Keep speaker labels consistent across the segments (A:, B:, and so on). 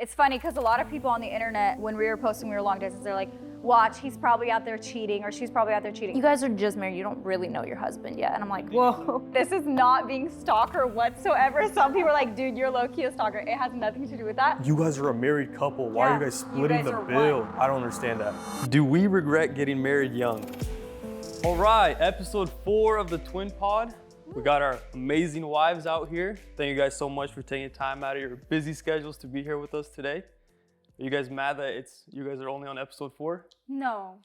A: It's funny because a lot of people on the internet, when we were posting we were long distance, they're like, watch, he's probably out there cheating or she's probably out there cheating. You guys are just married, you don't really know your husband yet. And I'm like, whoa, this is not being stalker whatsoever. Some people are like, dude, you're low-key a stalker. It has nothing to do with that.
B: You guys are a married couple. Why are you guys splitting the bill? I don't understand that.
C: Do we regret getting married young? All right, episode 4 of the Twin Pod. We got our amazing wives out here. Thank you guys so much for taking time out of your busy schedules to be here with us today. Are you guys mad that you guys are only on episode 4?
A: No.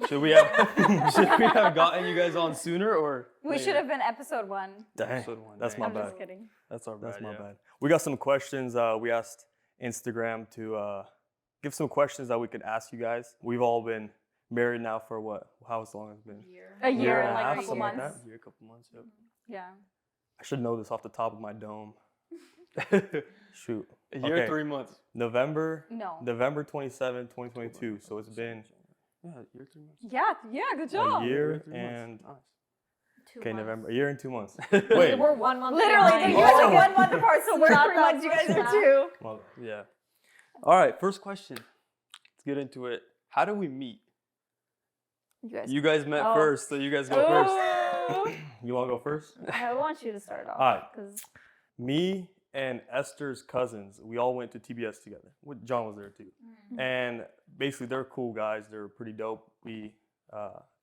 C: Should we have gotten you guys on sooner or?
A: We should have been episode 1.
B: Dang,
C: Episode 1,
B: that's my
A: I'm
B: bad.
A: just kidding.
C: That's our bad.
B: That's my bad. We got some questions. We asked Instagram to give some questions that we could ask you guys. We've all been married now for what? How long has it been?
A: A year
B: and
A: and
B: a half,
A: like a couple
B: something like
A: months.
B: that.
C: A year, couple months, yep.
A: Yeah.
B: I should know this off the top of my dome. Shoot.
C: A year, 3 months.
B: November
A: No.
B: 27, 2022. So it's been
C: Yeah, a year, 3 months.
A: Yeah, good job.
B: a year
C: 3 months.
B: and
C: Nice.
B: okay, November, a year and 2 months.
D: Wait,
B: Wait,
D: we're 1 month.
A: Literally,
D: behind.
A: you guys are
B: Oh.
A: 1 month apart, so we're
D: Not
A: 3
D: that
A: months, you guys
D: much
A: are
D: now.
A: 2.
B: well,
C: Yeah. All right, first question. Let's get into it. How do we meet? You guys met
A: Oh.
C: first, so you guys go first.
A: Ooh.
B: you want to go first?
D: I want you to start off.
B: All right.
D: Because
B: Me and Esther's cousins, we all went to TBS together. John was there too. And basically, they're cool guys. They're pretty dope. We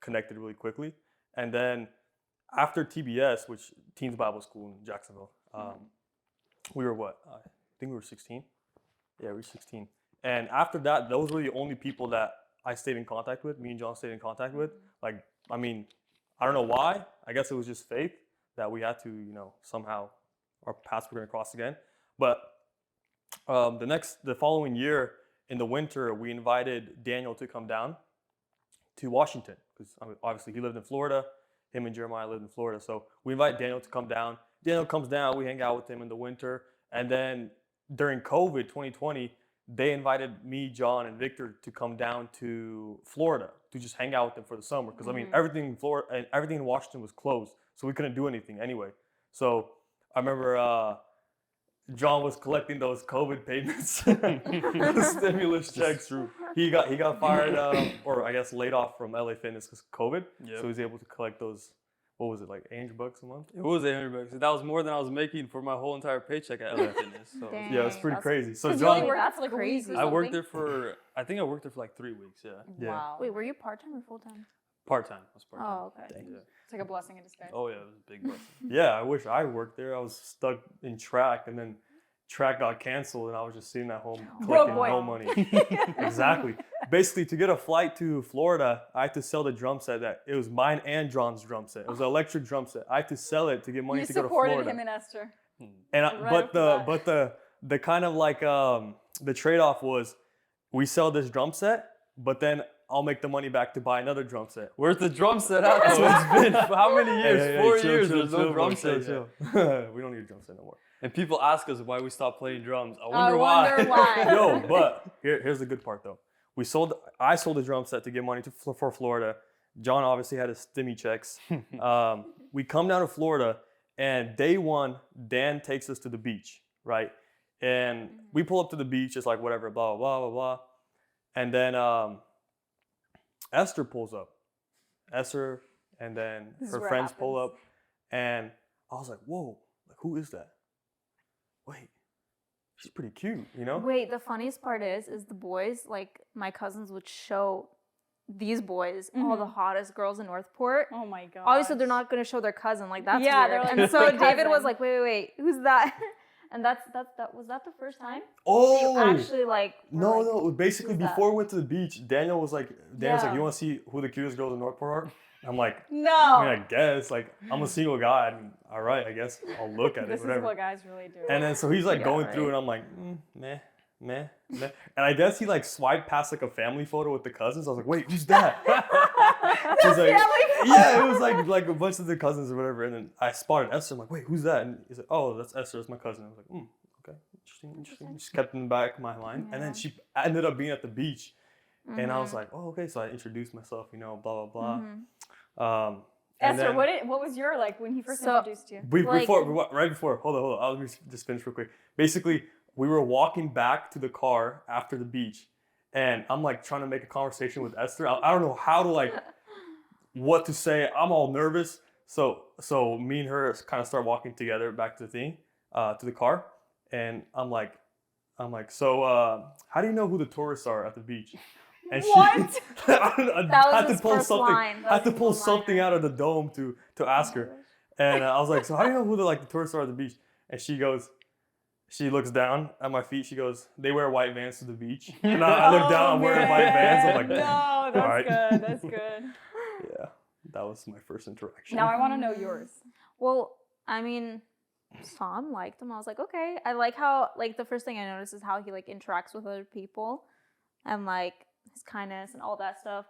B: connected really quickly. And then after TBS, which Teens Bible School in Jacksonville, we were what? I think we were 16. Yeah, we were 16. And after that, those were the only people that I stayed in contact with. Me and John stayed in contact with. Like, I mean, I don't know why. I guess it was just fate that we had to, somehow our paths were going to cross again. But the following year in the winter, we invited Daniel to come down to Washington because obviously he lived in Florida. Him and Jeremiah lived in Florida. So we invite Daniel to come down. Daniel comes down. We hang out with him in the winter. And then during COVID 2020, they invited me, John, and Victor to come down to Florida to just hang out with them for the summer. Because I mean, everything in Florida and everything in Washington was closed, so we couldn't do anything anyway. So I remember John was collecting those COVID payments, the stimulus checks. He got fired or I guess laid off from LA Fitness because of COVID.
C: Yep.
B: So he was able to collect those. What was it, like $800 a month?
C: It was $800. That was more than I was making for my whole entire paycheck at LA Fitness. So
D: Dang.
B: Yeah, it's pretty
D: That's-
B: crazy. So
A: Because you only
B: John,
A: worked
D: That's
A: for like
D: crazy.
A: a week or
C: I worked
A: something.
C: there for like 3 weeks. Yeah,
B: Yeah.
A: Wow.
D: wait, were you part-time or full-time?
C: part-time. I was part-time.
D: Oh, okay.
B: Dang.
C: Yeah.
A: It's like a blessing in disguise.
C: Oh yeah, it was a big blessing.
B: Yeah, I wish I worked there. I was stuck in track, and then track got canceled, and I was just sitting at home collecting
A: boy.
B: no money. Exactly. Basically, to get a flight to Florida, I had to sell the drum set. That it was mine and John's drum set. It was an electric drum set. I had to sell it to get money
A: You
B: to go to
A: supported
B: Florida.
A: him and Esther.
B: And
A: right
B: but the kind of like the trade-off was we sell this drum set, but then I'll make the money back to buy another drum set.
C: Where's the drum set at? So it's been how many years?
B: Hey,
C: 4
B: chill,
C: years.
B: chill,
C: There's
B: chill,
C: no drum
B: bro,
C: set.
B: chill,
C: yet.
B: chill. We don't need a drum set no more.
C: And people ask us why we stopped playing drums. I
A: I
C: wonder
A: wonder why.
B: Yo, but here's the good part though. I sold the drum set to get money for Florida. John obviously had his stimmy checks. We come down to Florida, and day one, Dan takes us to the beach, right? And we pull up to the beach, it's like whatever, blah, blah, blah, blah, blah. And then Esther pulls up. Esther and then
A: This is
B: her
A: where it
B: friends pull
A: happens.
B: up. And I was like, whoa, like who is that? Wait, she's pretty cute, you know?
D: Wait, the funniest part is the boys, like my cousins would show these boys all the hottest girls in Northport.
A: Oh my god.
D: Obviously, they're not going to show their cousin. Like, that's
A: Yeah,
D: weird.
A: they're like,
D: and
A: "Who's
D: so
A: my
D: David was
A: cousin?"
D: like, wait, who's that? And was that the first time?
B: Oh,
D: You actually, like, were like,
B: no. Basically,
D: who's that?
B: before we went to the beach, Daniel was like,
D: Yeah.
B: you want to see who the cutest girls in Northport are? I'm like,
A: No.
B: I guess. Like, I'm a single guy. I mean, all right, I guess I'll look at
A: This
B: it,
A: is
B: whatever.
A: what guys really do.
B: And then so he's like
D: Yeah,
B: going through,
D: right.
B: and I'm like, meh. And I guess he like swiped past like a family photo with the cousins. I was like, wait, who's that? He's like, yeah, it was like a bunch of the cousins or whatever. And then I spotted Esther. I'm like, wait, who's that? And he's like, oh, that's Esther. That's my cousin. I was like, okay, interesting. Just kept in the back of my mind. And then she ended up being at the beach. And I was like, oh, okay. So I introduced myself, blah, blah, blah. And
A: Esther,
B: then-
A: what was your like when he first
D: So-
A: introduced you?
B: Right before, hold on. Let me just finish real quick. Basically, we were walking back to the car after the beach, and I'm like trying to make a conversation with Esther. I don't know how to like what to say. I'm all nervous. So me and her kind of start walking together back to the thing, to the car, and I'm like, so how do you know who the tourists are at the beach? And
A: What?
B: She,
D: That was
B: had to
D: his
B: pull
D: first
B: something.
D: line. That
B: I had
D: was
B: to
D: his
B: pull
D: one-liner.
B: something out of the dome to ask her, and I was like, so how do you know who the tourists are at the beach? And she goes, she looks down at my feet. She goes, they wear white Vans to the beach. And I look down, I'm wearing white Vans. I'm like,
A: no, that's
B: all right.
A: good. That's good.
B: Yeah, that was my first interaction.
A: Now I want to know yours.
D: Well, I mean, Tom liked him. I was like, okay. I like how, like, the first thing I noticed is how he, like, interacts with other people and, like, his kindness and all that stuff.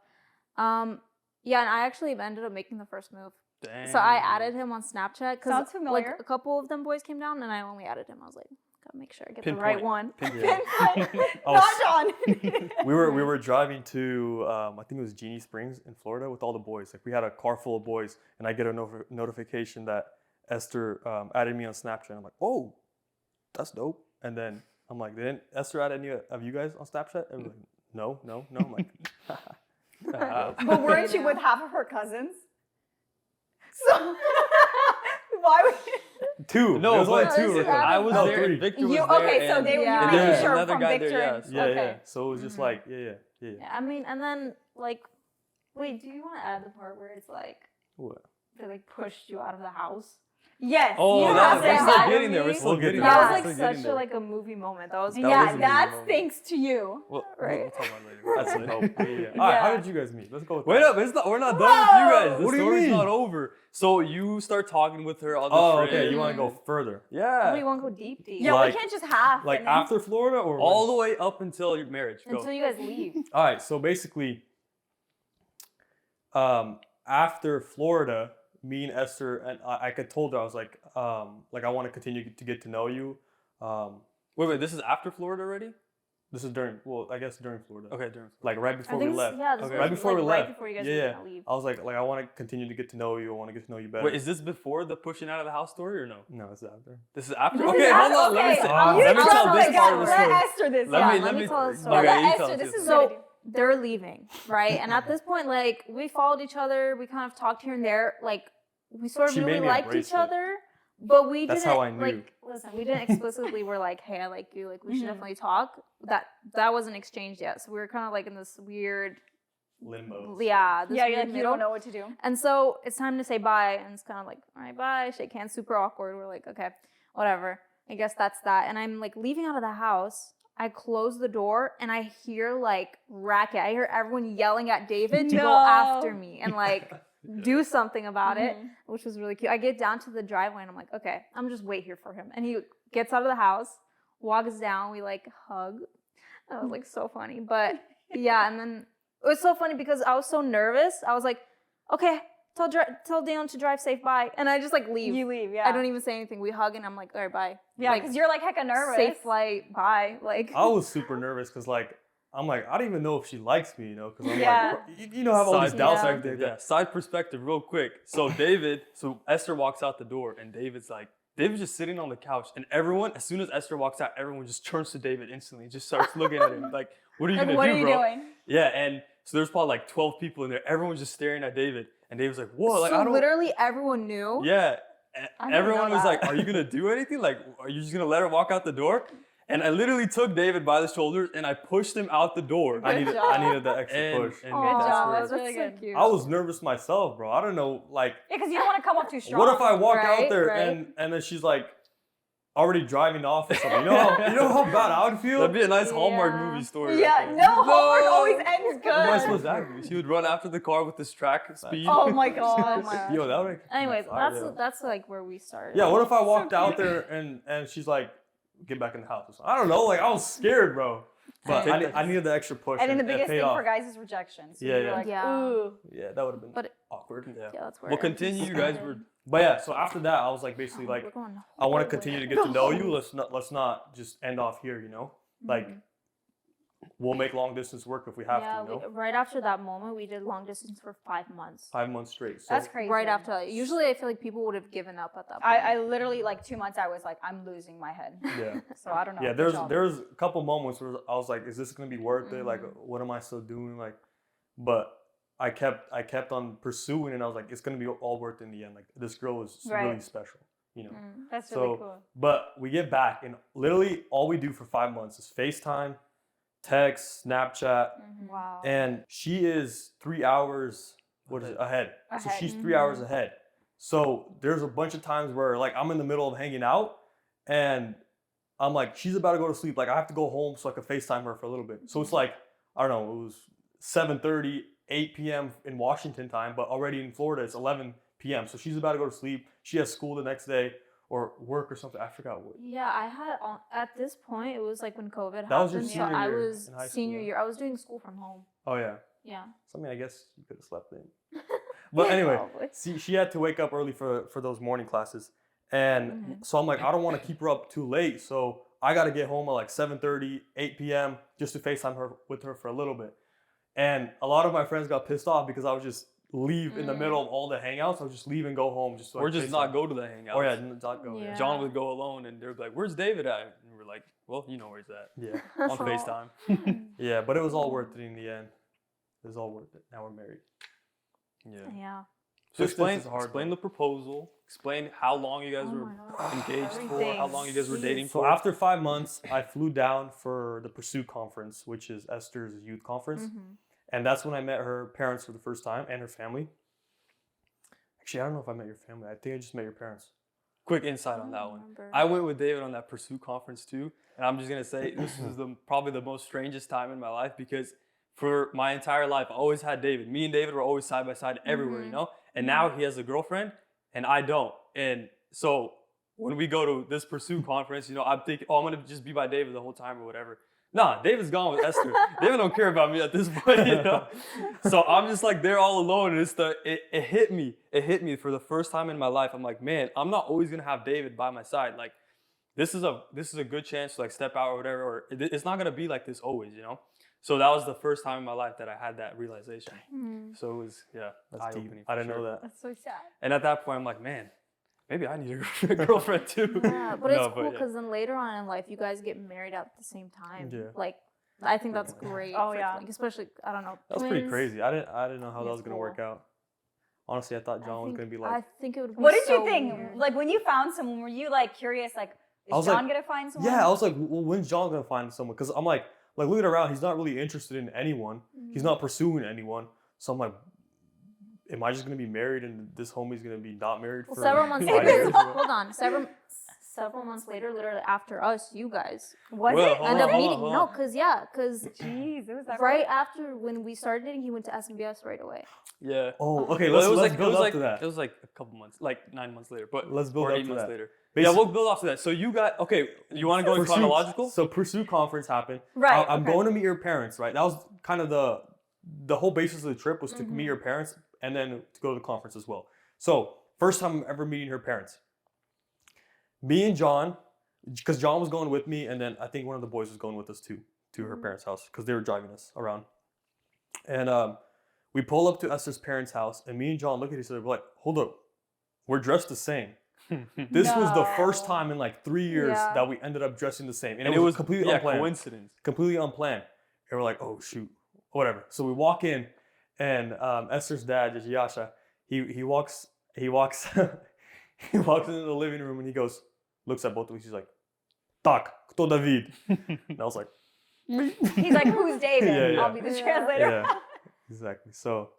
D: Yeah, and I actually ended up making the first move.
C: Dang.
D: So I added him on Snapchat because,
A: Sounds familiar.
D: like, a couple of them boys came down and I only added him. I was like, gotta make sure I get the
C: Pinpoint.
D: right one.
B: Yeah.
A: Not John.
B: we were driving to I think it was Genie Springs in Florida with all the boys. Like we had a car full of boys, and I get a notification that Esther added me on Snapchat. I'm like, oh, that's dope. And then I'm like, didn't Esther add any of you guys on Snapchat? And like, no. I'm like,
A: But weren't you with half of her cousins? So why would you?
B: two.
C: No,
B: There was only
C: but
B: two.
D: this is
C: I was
B: No,
C: there
B: three.
C: and Victor was
A: You
C: there.
A: okay? So
C: and
A: they were
D: Yeah.
A: you
C: there
A: making
C: was
A: sure
C: another
A: from
C: guy
A: Victor.
C: there,
A: and-
C: yes.
B: Yeah,
A: okay.
B: yeah. So it was just like, yeah.
D: Yeah, I mean, and then, like, wait, do you want to add the part where it's like,
B: What?
D: they, like, pushed you out of the house?
A: Yes.
C: Oh,
A: you
C: that
A: have
C: was,
A: to
C: we're
A: have
C: still
A: me.
C: getting there. We're
B: We'll
C: still
B: get
C: getting
B: there.
C: there.
D: That
C: We're
D: was,
C: still
D: like,
C: getting
D: such a,
C: there.
D: like, a movie moment. That was
C: That was
A: Yeah,
C: a movie
A: that's
C: moment.
A: thanks to you.
C: We'll
D: Right.
C: talk about it later.
B: That's dope. Yeah. All right, how did you guys meet? Let's go with
C: Wait
B: that.
C: up, we're not done with you guys. The
B: What do you
C: story's
B: mean?
C: not over. So you start talking with her on the
B: Oh,
C: trip.
B: okay. You want to go further?
C: Yeah.
D: We won't go deep.
A: Yeah,
B: Like-
A: we can't just half.
B: Like
A: and then-
B: after Florida or
C: All
B: when?
C: the way up until your marriage. Go.
D: Until you guys leave.
B: All right, so basically, after Florida, me and Esther and I told her I was like I want to continue to get to know you.
C: Wait, this is after Florida already?
B: This is during during Florida.
C: Okay, during.
B: Like right
D: I
B: before
D: think
B: we left.
D: yeah, this
C: Okay.
D: was,
B: Right before
D: like,
B: we
D: right
B: left.
D: before you guys
B: Yeah,
D: were
B: yeah.
D: gonna leave.
B: I was like I want to continue to get to know you. I want to get to know you better.
C: Wait, is this before the pushing out of the house story or no?
B: No, it's after.
C: This is after.
A: This
C: Okay,
A: is
C: hold
A: after-
C: on. Let me
A: okay,
C: say,
B: you
C: let me
B: tell
C: tell
B: us
C: this
B: again.
C: part of the
A: Let
C: story.
A: Esther this.
C: Let
A: yeah.
C: me
D: let me tell the story.
C: Okay,
A: Let
C: you
A: Esther,
C: tell us
A: this
C: this.
A: is
D: So
A: good.
D: they're leaving, right? And at this point, like, we followed each other. We kind of talked here and there. Like, we sort of
B: She made
D: really
B: me a
D: liked each
B: bracelet.
D: other. But we
B: That's
D: didn't,
B: how I knew.
D: like, listen, we didn't explicitly were like, hey, I like you. Like, we should
A: Mhm.
D: definitely talk. That wasn't exchanged yet. So we were kind of like in this weird,
B: Limbo.
D: yeah, this
A: Yeah,
D: weird
A: you're like, you
D: middle.
A: don't know what to do.
D: And so it's time to say bye. And it's kind of like, all right, bye. Shake hands, super awkward. We're like, okay, whatever. I guess that's that. And I'm like leaving out of the house. I close the door and I hear like racket. I hear everyone yelling at David to go
A: No.
D: after me and like do something about it,
A: Mhm.
D: which was really cute. I get down to the driveway and I'm like, okay, I'm just wait here for him. And he gets out of the house, walks down, we like hug. That was like so funny. But yeah, and then it was so funny because I was so nervous. I was like, okay, tell Daniel to drive safe, bye. And I just like leave.
A: You leave, yeah.
D: I don't even say anything. We hug and I'm like, all right, bye.
A: Yeah,
D: like,
A: because you're like hecka nervous.
D: safe flight, bye. Like,
B: I was super nervous because I'm like I don't even know if she likes me, because I'm
A: Yeah.
B: like you know I have all these
C: Side
B: doubts
C: perspective,
B: every day.
C: yeah. Side perspective, real quick. So Esther walks out the door, and David's just sitting on the couch, and everyone, as soon as Esther walks out, everyone just turns to David instantly, just starts looking at him like, "What are you
A: Like,
C: gonna
A: what
C: do,
A: are you
C: bro?"
A: doing?
C: Yeah, and so there's probably like 12 people in there. Everyone's just staring at David, and David's like, "Whoa!" Like
D: so
C: I don't.
D: literally everyone knew.
C: Yeah.
A: I didn't
C: Everyone
A: know
C: was
A: that.
C: like, "Are you gonna do anything? Like, are you just gonna let her walk out the door?" And I literally took David by the shoulders and I pushed him out the door.
B: I
A: Good
B: needed
A: job.
B: that extra
C: And-
B: push.
C: and
A: Good
D: Aw,
A: job.
C: where-
A: That's really
D: so
A: good.
D: cute.
B: I was nervous myself, bro. I don't know, like
A: Yeah, because you don't want to come off too strong.
B: what if I walk out
D: Right,
B: there
D: right.
B: and then she's like already driving off or something? You know how bad I would feel?
C: That'd be a nice Hallmark
D: Yeah.
C: movie story.
A: Yeah,
C: right there.
A: no, Hallmark always ends
B: What am I
A: good.
B: supposed to do?
C: Exactly. She would run after the car with this track speed.
A: Oh my
D: Oh
A: gosh.
D: my gosh.
B: Yo, that would
D: Anyways,
B: yeah.
D: that's like where we started.
B: Yeah, what if I walked out there and she's like, get back in the house or something? I don't know, like I was scared, bro. But I needed the extra push.
A: And then the
B: it
A: biggest
B: paid
A: thing
B: off.
A: for guys is rejection. So
B: Yeah,
A: you're
B: yeah.
A: like,
D: Yeah.
A: ooh.
B: Yeah, that would have been
D: But-
B: awkward.
C: Yeah.
D: Yeah, that's where.
C: We'll continue. You guys were.
B: But yeah, so after that, I was like basically
D: We're
B: like,
D: going
B: I want to
D: whole
B: continue
D: way.
B: to get to know you. Let's not just end off here, Like we'll make long distance work if we have
D: Yeah,
B: to, you know?
D: right after that moment, we did long distance for 5 months.
B: 5 months straight. So
A: That's crazy.
D: Right after that. Usually, I feel like people would have given up at that point.
A: I literally like 2 months. I was like, I'm losing my head.
B: yeah.
A: So I don't know.
B: Yeah,
A: Good job.
B: there's a couple moments where I was like, is this gonna be worth it? Like, what am I still doing? Like, but I kept on pursuing, and I was like, it's gonna be all worth it in the end. Like, this girl is
A: Right.
B: really special, you know.
A: That's
B: So,
A: really cool.
B: but we get back, and literally all we do for 5 months is FaceTime, text, Snapchat,
A: Wow.
B: and she is 3 hours ahead. So
A: Ahead.
B: she's 3 hours ahead. So there's a bunch of times where like I'm in the middle of hanging out, and I'm like, she's about to go to sleep. Like I have to go home so I can FaceTime her for a little bit. So it's like, I don't know, it was 7:30, 8 p.m. in Washington time, but already in Florida it's 11 p.m. So she's about to go to sleep. She has school the next day or work or something. I forgot what.
D: Yeah, I had at this point it was like when COVID
B: That was your
D: happened. So
B: senior
D: I
B: year
D: was
B: in high school,
D: senior
B: yeah.
D: year. I was doing school from home.
B: Oh yeah.
D: Yeah.
B: Something I guess you could have slept in. But anyway,
D: Probably.
B: she had to wake up early for those morning classes. And so I'm like, I don't want to keep her up too late. So I got to get home at like 7:30, 8 p.m. just to FaceTime with her for a little bit. And a lot of my friends got pissed off because I would just leave in the middle of all the hangouts. I would just leave and go home. Just so
C: Or
B: I could
C: just not
B: FaceTime.
C: go to the hangout.
B: Oh yeah, not go.
D: Yeah.
C: John would go alone, and they'd be like, "Where's David at?" And we're like, "Well, you know where he's at
B: Yeah.
C: on FaceTime."
B: Yeah, but it was all worth it in the end. It was all worth it. Now we're married.
C: Yeah.
D: Yeah.
C: So
B: Distance is hard,
C: explain
B: though.
C: the proposal. Explain how long you guys
D: Oh
C: were
D: my God.
C: engaged for.
A: Everything.
C: How long you guys were dating
B: So
C: for.
B: after 5 months, I flew down for the Pursuit Conference, which is Esther's youth conference. And that's when I met her parents for the first time and her family. Actually, I don't know if I met your family. I think I just met your parents.
C: Quick insight on that
D: don't
C: one.
D: remember.
C: I went with David on that Pursuit conference too, and I'm just gonna say this was probably the most strangest time in my life because for my entire life I always had David. Me and David were always side by side everywhere, you know. And now he has a girlfriend, and I don't. And so when we go to this Pursuit conference, you know, I'm thinking, oh, I'm gonna just be by David the whole time or whatever. Nah, David's gone with Esther. David don't care about me at this point, you know. So I'm just like there all alone, and it hit me. It hit me for the first time in my life. I'm like, man, I'm not always gonna have David by my side. Like, this is a good chance to like step out or whatever. Or it's not gonna be like this always, you know. So that was the first time in my life that I had that realization. So it was
B: That's
C: eye
B: deep.
C: opening.
B: I didn't know that.
A: That's so sad.
C: And at that point, I'm like, man, maybe I need a girlfriend too.
D: Yeah, but
C: No,
D: it's cool
C: yeah.
D: because then later on in life, you guys get married at the same time.
B: Yeah.
D: Like, I think that's great.
A: Oh,
D: for,
A: yeah.
D: like, especially I don't know.
B: That was pretty
D: twins.
B: crazy. I didn't know how that
D: It's
B: was gonna work
D: cool.
B: out. Honestly, I thought John was gonna be
D: I
B: like,
D: think it would. Be
A: What did
D: so
A: you think?
D: weird.
A: Like when you found someone, were you like curious? Like,
B: I
A: is
B: was
A: John
B: like,
A: gonna find someone?
B: yeah. I was like, well, when's John gonna find someone? Because I'm like looking around, he's not really interested in anyone. He's not pursuing anyone. So I'm like, am I just gonna be married and this homie's gonna be not married for
D: Several months
B: 5
D: later.
B: years?
D: Hold on. Several months later, literally after us, you guys
A: Was
C: Well,
A: it?
C: hold
D: end
C: on,
D: up
C: hold on,
D: meeting.
C: hold
D: No,
C: on.
D: because
A: Jeez, it was that
D: right after when we started dating, he went to SMBS right away.
C: Yeah.
B: Oh, okay.
C: Well,
B: Let's build up to that.
C: It was like a couple months, like 9 months later, but
B: Let's build
C: or
B: up
C: 8
B: to
C: months
B: that.
C: later.
B: Basically-
C: Yeah, we'll build off to that. So you got okay. You want to go in
B: Pursuit-
C: chronological?
B: So Pursuit Conference happened.
A: Right,
B: I'm
A: okay.
B: going to meet your parents, right? That was kind of the whole basis of the trip was to meet your parents and then to go to the conference as well. So first time I'm ever meeting her parents. Me and John, because John was going with me, and then I think one of the boys was going with us too, to her parents' house, because they were driving us around. And we pull up to Esther's parents' house, and me and John look at each other, we're like, hold up, we're dressed the same. This was the first
A: No.
B: time in like 3 years
D: Yeah.
B: that we ended up dressing the same.
C: and it was
B: completely unplanned.
C: coincidence.
B: Completely unplanned. And we're like, oh shoot, whatever. So we walk in, and Esther's dad, Yasha, he walks he walks into the living room, and he goes, looks at both of us, he's like, Tak, kto David? And I was like,
A: He's like, who's David?
B: Yeah, yeah.
A: I'll be the translator.
B: yeah, exactly. So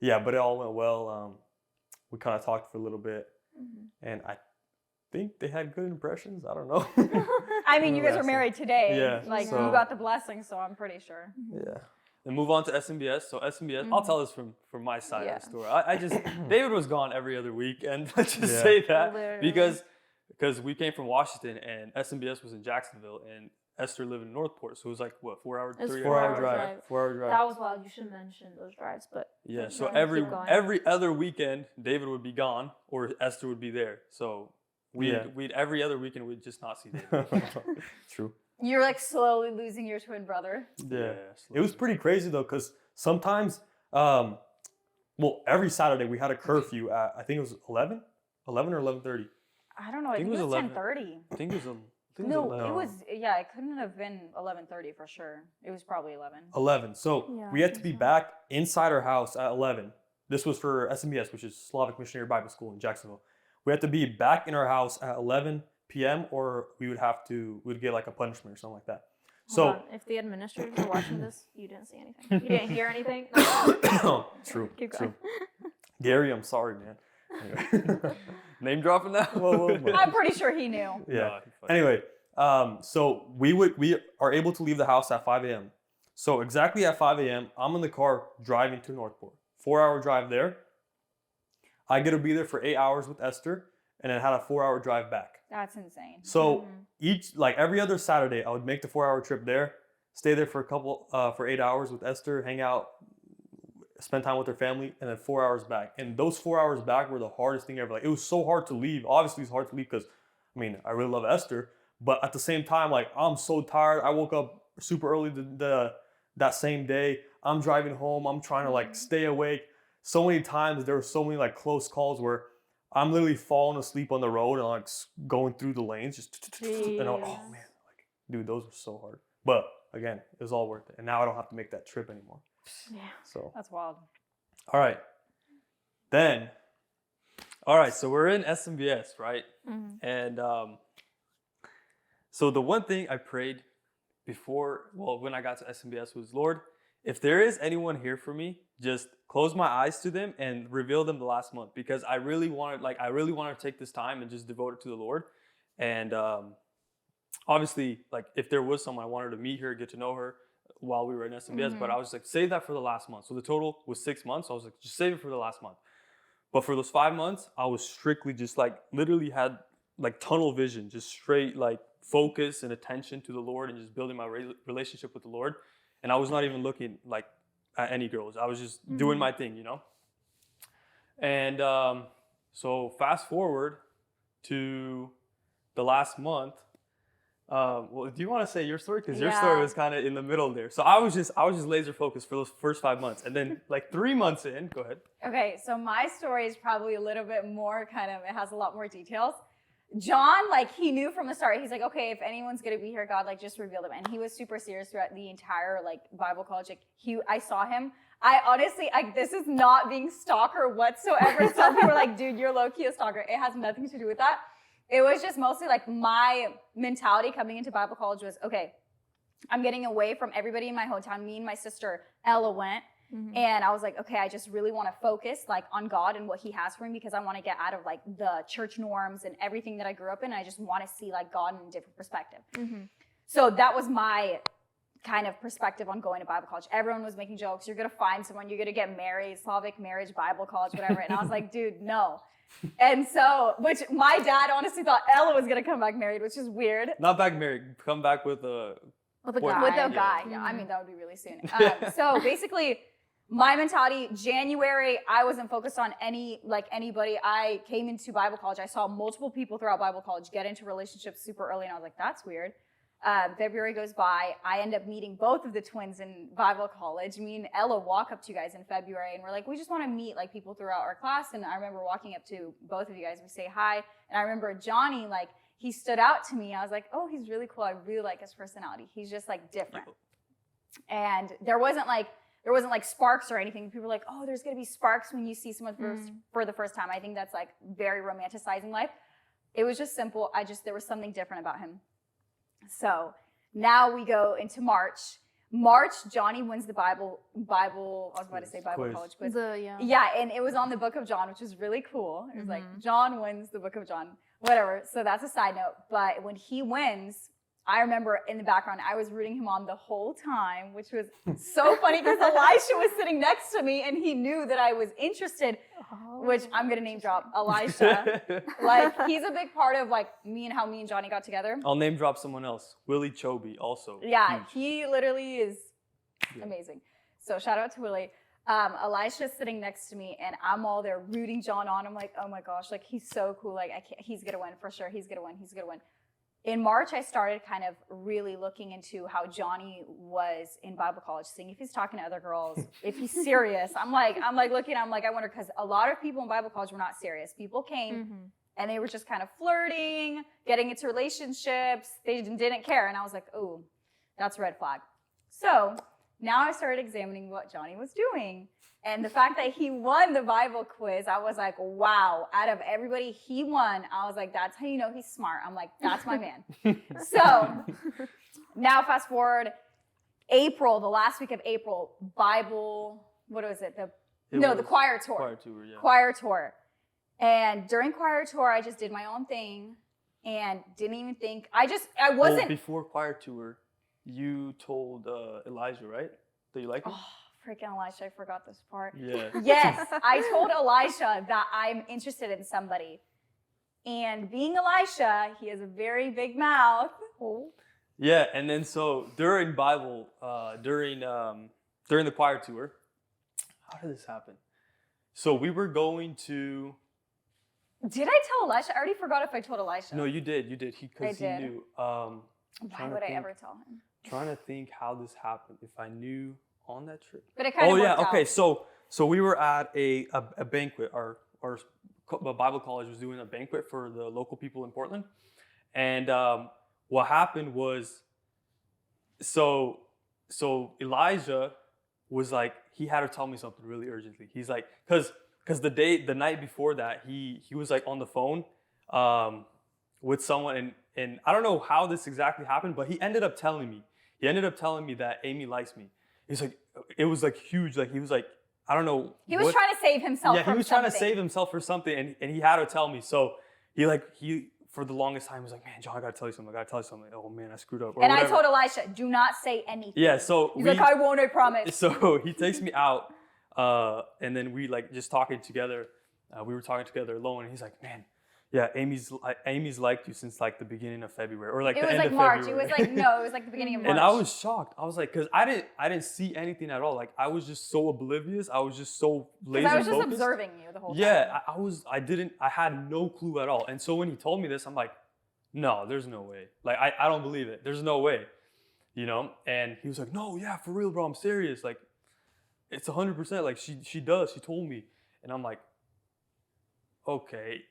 B: yeah, but it all went well. We kind of talked for a little bit, and I think they had good impressions. I don't know.
A: I mean, you guys
B: Yeah,
A: are
B: so-
A: married today.
B: yeah,
A: Like,
B: so-
A: you got the blessing, so I'm pretty sure.
B: Yeah.
C: And move on to SMBS. So SMBS, I'll tell this from my side
D: Yeah.
C: of the story. I just David was gone every other week, and let's just
B: Yeah.
C: say that
D: Literally.
C: because we came from Washington and SMBS was in Jacksonville and Esther lived in Northport, so it was like what 4 hours,
D: It's
C: 3
B: 4 hour
C: hours.
B: drive. 4 hour drive.
D: That was wild. You should mention those drives, but
C: Yeah, so
D: Keep
C: every
D: going.
C: other weekend David would be gone or Esther would be there. So
B: Yeah.
C: we'd every other weekend we'd just not see David.
B: True.
A: You're like slowly losing your twin brother.
B: Yeah. It was pretty crazy though, because sometimes, every Saturday we had a curfew at, I think it was 11 or 11:30.
A: I don't know. I think it was
C: 11.
A: 10:30.
C: I think it was
A: No,
C: 11.
A: it was, yeah, it couldn't have been 11:30 for sure. It was probably 11.
B: 11. So
D: Yeah,
B: we
D: I
B: had to
D: think
B: be
D: so.
B: back inside our house at 11. This was for SMBS, which is Slavic Missionary Bible School in Jacksonville. We had to be back in our house at 11 p.m. or we would get like a punishment or something like that.
D: Hold
B: So
D: on. If the administrators are watching this, you didn't see anything. You didn't hear anything.
B: true.
D: Keep going.
B: Gary, I'm sorry, man. Anyway.
C: Name dropping now?
B: Whoa.
A: I'm pretty sure he knew.
B: Yeah.
C: Nah, he fucking-
B: Anyway, so we are able to leave the house at 5 a.m. So exactly at 5 a.m., I'm in the car driving to Northport. 4-hour drive there. I get to be there for 8 hours with Esther, and then had a 4-hour drive back.
A: That's insane.
B: So every other Saturday, I would make the 4-hour trip there, stay there for for 8 hours with Esther, hang out, spend time with her family, and then 4 hours back. And those 4 hours back were the hardest thing ever. Like, it was so hard to leave. Obviously, it's hard to leave because, I mean, I really love Esther, but at the same time, like, I'm so tired. I woke up super early that same day. I'm driving home. I'm trying to like stay awake. So many times there were so many like close calls where I'm literally falling asleep on the road and like going through the lanes, and I'm, oh man, like, dude, those were so hard. But again, it was all worth it. And now I don't have to make that trip anymore.
D: Yeah.
B: So,
A: That's wild.
B: all right. Then,
C: All right, so we're in SMBS, right?
D: Mhm.
C: And so the one thing I prayed when I got to SMBS was, Lord, if there is anyone here for me, just close my eyes to them and reveal them the last month, because I really wanted to take this time and just devote it to the Lord. And obviously, like, if there was someone I wanted to meet her, get to know her while we were in SMBS, but I was like, save that for the last month. So the total was 6 months. So I was like, just save it for the last month. But for those 5 months, I was strictly just like, literally had like tunnel vision, just straight like focus and attention to the Lord and just building my relationship with the Lord. And I was not even looking like at any girls. I was just doing my thing, you know? And so fast forward to the last month. Do you want to say your story? Because your story was kind of in the middle there. So I was just laser focused for those first 5 months. And then like 3 months in, go ahead.
A: Okay, so my story is probably a little bit more it has a lot more details. John, like, he knew from the start. He's like, okay, if anyone's gonna be here, God, like, just reveal them. And he was super serious throughout the entire like Bible college. Like, I saw him. I honestly, this is not being stalker whatsoever. Some people are like, dude, you're low-key a stalker. It has nothing to do with that. It was just mostly like my mentality coming into Bible college was, okay, I'm getting away from everybody in my hometown. Me and my sister Ella went. And I was like, okay, I just really want to focus like on God and what he has for me, because I want to get out of like the church norms and everything that I grew up in. I just want to see like God in a different perspective. So that was my kind of perspective on going to Bible college. Everyone was making jokes. You're going to find someone, you're going to get married, Slavic marriage, Bible college, whatever. And I was like, dude, no. And so, which my dad honestly thought Ella was going to come back married, which is weird.
C: Not back married, come back with a
D: With a
C: boyfriend.
A: With
D: guy.
A: a guy. Yeah, I mean, that would be really soon. So basically, my mentality, January, I wasn't focused on anybody. I came into Bible college. I saw multiple people throughout Bible college get into relationships super early, and I was like, that's weird. February goes by. I end up meeting both of the twins in Bible college. Me and Ella walk up to you guys in February, and we're like, we just want to meet like people throughout our class. And I remember walking up to both of you guys. We say hi, and I remember Johnny, like, he stood out to me. I was like, oh, he's really cool. I really like his personality. He's just like different. And there wasn't like sparks or anything. People were like, oh, there's gonna be sparks when you see someone for the first time. I think that's like very romanticizing life. It was just simple. There was something different about him. So now we go into March. Johnny wins the Bible, I was about to say Bible
B: quiz.
A: college quiz.
D: Yeah.
A: And it was on the book of John, which was really cool. It was like, John wins the book of John, whatever. So that's a side note. But when he wins, I remember in the background, I was rooting him on the whole time, which was so funny because Elisha was sitting next to me and he knew that I was interested, which I'm going to name drop Elisha. Like, he's a big part of like how me and Johnny got together.
C: I'll name drop someone else. Willie Chobe, also.
A: Yeah,
C: huge.
A: he literally is amazing. So shout out to Willie. Elisha's sitting next to me and I'm all there rooting John on. I'm like, oh my gosh, like, he's so cool. Like, he's going to win for sure. He's going to win. in March, I started kind of really looking into how Johnny was in Bible college, seeing if he's talking to other girls, if he's serious. I'm like, I wonder, because a lot of people in Bible college were not serious. People came and they were just kind of flirting, getting into relationships. They didn't care. And I was like, oh, that's a red flag. So now I started examining what Johnny was doing. And the fact that he won the Bible quiz, I was like, wow, out of everybody, he won. I was like, that's how you know he's smart. I'm like, that's my man. So now fast forward, April, the last week of April, Bible, what was it? The choir tour.
C: Choir tour, yeah.
A: Choir tour. And during choir tour, I just did my own thing and didn't even think, I wasn't.
C: Oh, before choir tour, you told Elijah, right? That you like him?
A: Oh, freaking Elisha, I forgot this part.
C: Yeah.
A: Yes, I told Elisha that I'm interested in somebody. And being Elisha, he has a very big mouth.
C: Yeah, and then so during Bible, during the choir tour, how did this happen? So we were going to.
A: Did I tell Elisha? I already forgot if I told Elisha.
C: No, you did. Because he knew.
A: Why would I ever tell him?
C: Trying to think how this happened. If I knew on that trip.
A: But it kind of worked
C: okay.
A: out.
C: So we were at a banquet. Our Bible college was doing a banquet for the local people in Portland, and what happened was, so Elijah was like, he had to tell me something really urgently. He's like, because the night before that, he was like on the phone with someone, and I don't know how this exactly happened, but he ended up telling me that Amy likes me. He's like, it was like huge. Like he was like, I don't know.
A: He was trying to save himself.
C: Yeah, he was trying to save himself for something, and he had to tell me. So he for the longest time was like, man, John, I gotta tell you something. Oh man, I screwed up.
A: And whatever. I told Elisha, do not say anything.
C: Yeah, so
A: he's like, I won't, I promise.
C: So he takes me out, and then we like just talking together. We were talking together alone, and he's like, man, yeah, Amy's liked you since like the beginning of February, or like the end of February.
A: It was like March. It was like the beginning of March.
C: And I was shocked. I was like, because I didn't see anything at all. Like I was just so oblivious. I was just so laser focused.
A: I was just observing you the whole time.
C: Yeah, I had no clue at all. And so when he told me this, I'm like, no, there's no way. Like I don't believe it. There's no way, you know. And he was like, no, yeah, for real, bro. I'm serious. Like, it's 100%. Like she does. She told me, and I'm like, okay,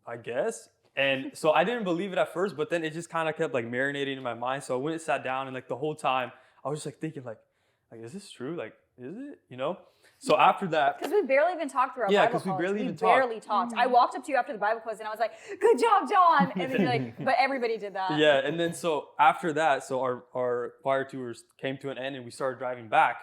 C: I guess. And so I didn't believe it at first, but then it just kind of kept like marinating in my mind. So I went and sat down, and like the whole time I was just like thinking like, is this true? Like, is it? You know? So after that,
A: because we barely even talked through our Bible college.
C: we barely
A: talked. I walked up to you after the Bible quiz, and I was like, "Good job, John!" And then like, but everybody did that.
C: Yeah, and then so after that, so our choir tours came to an end, and we started driving back.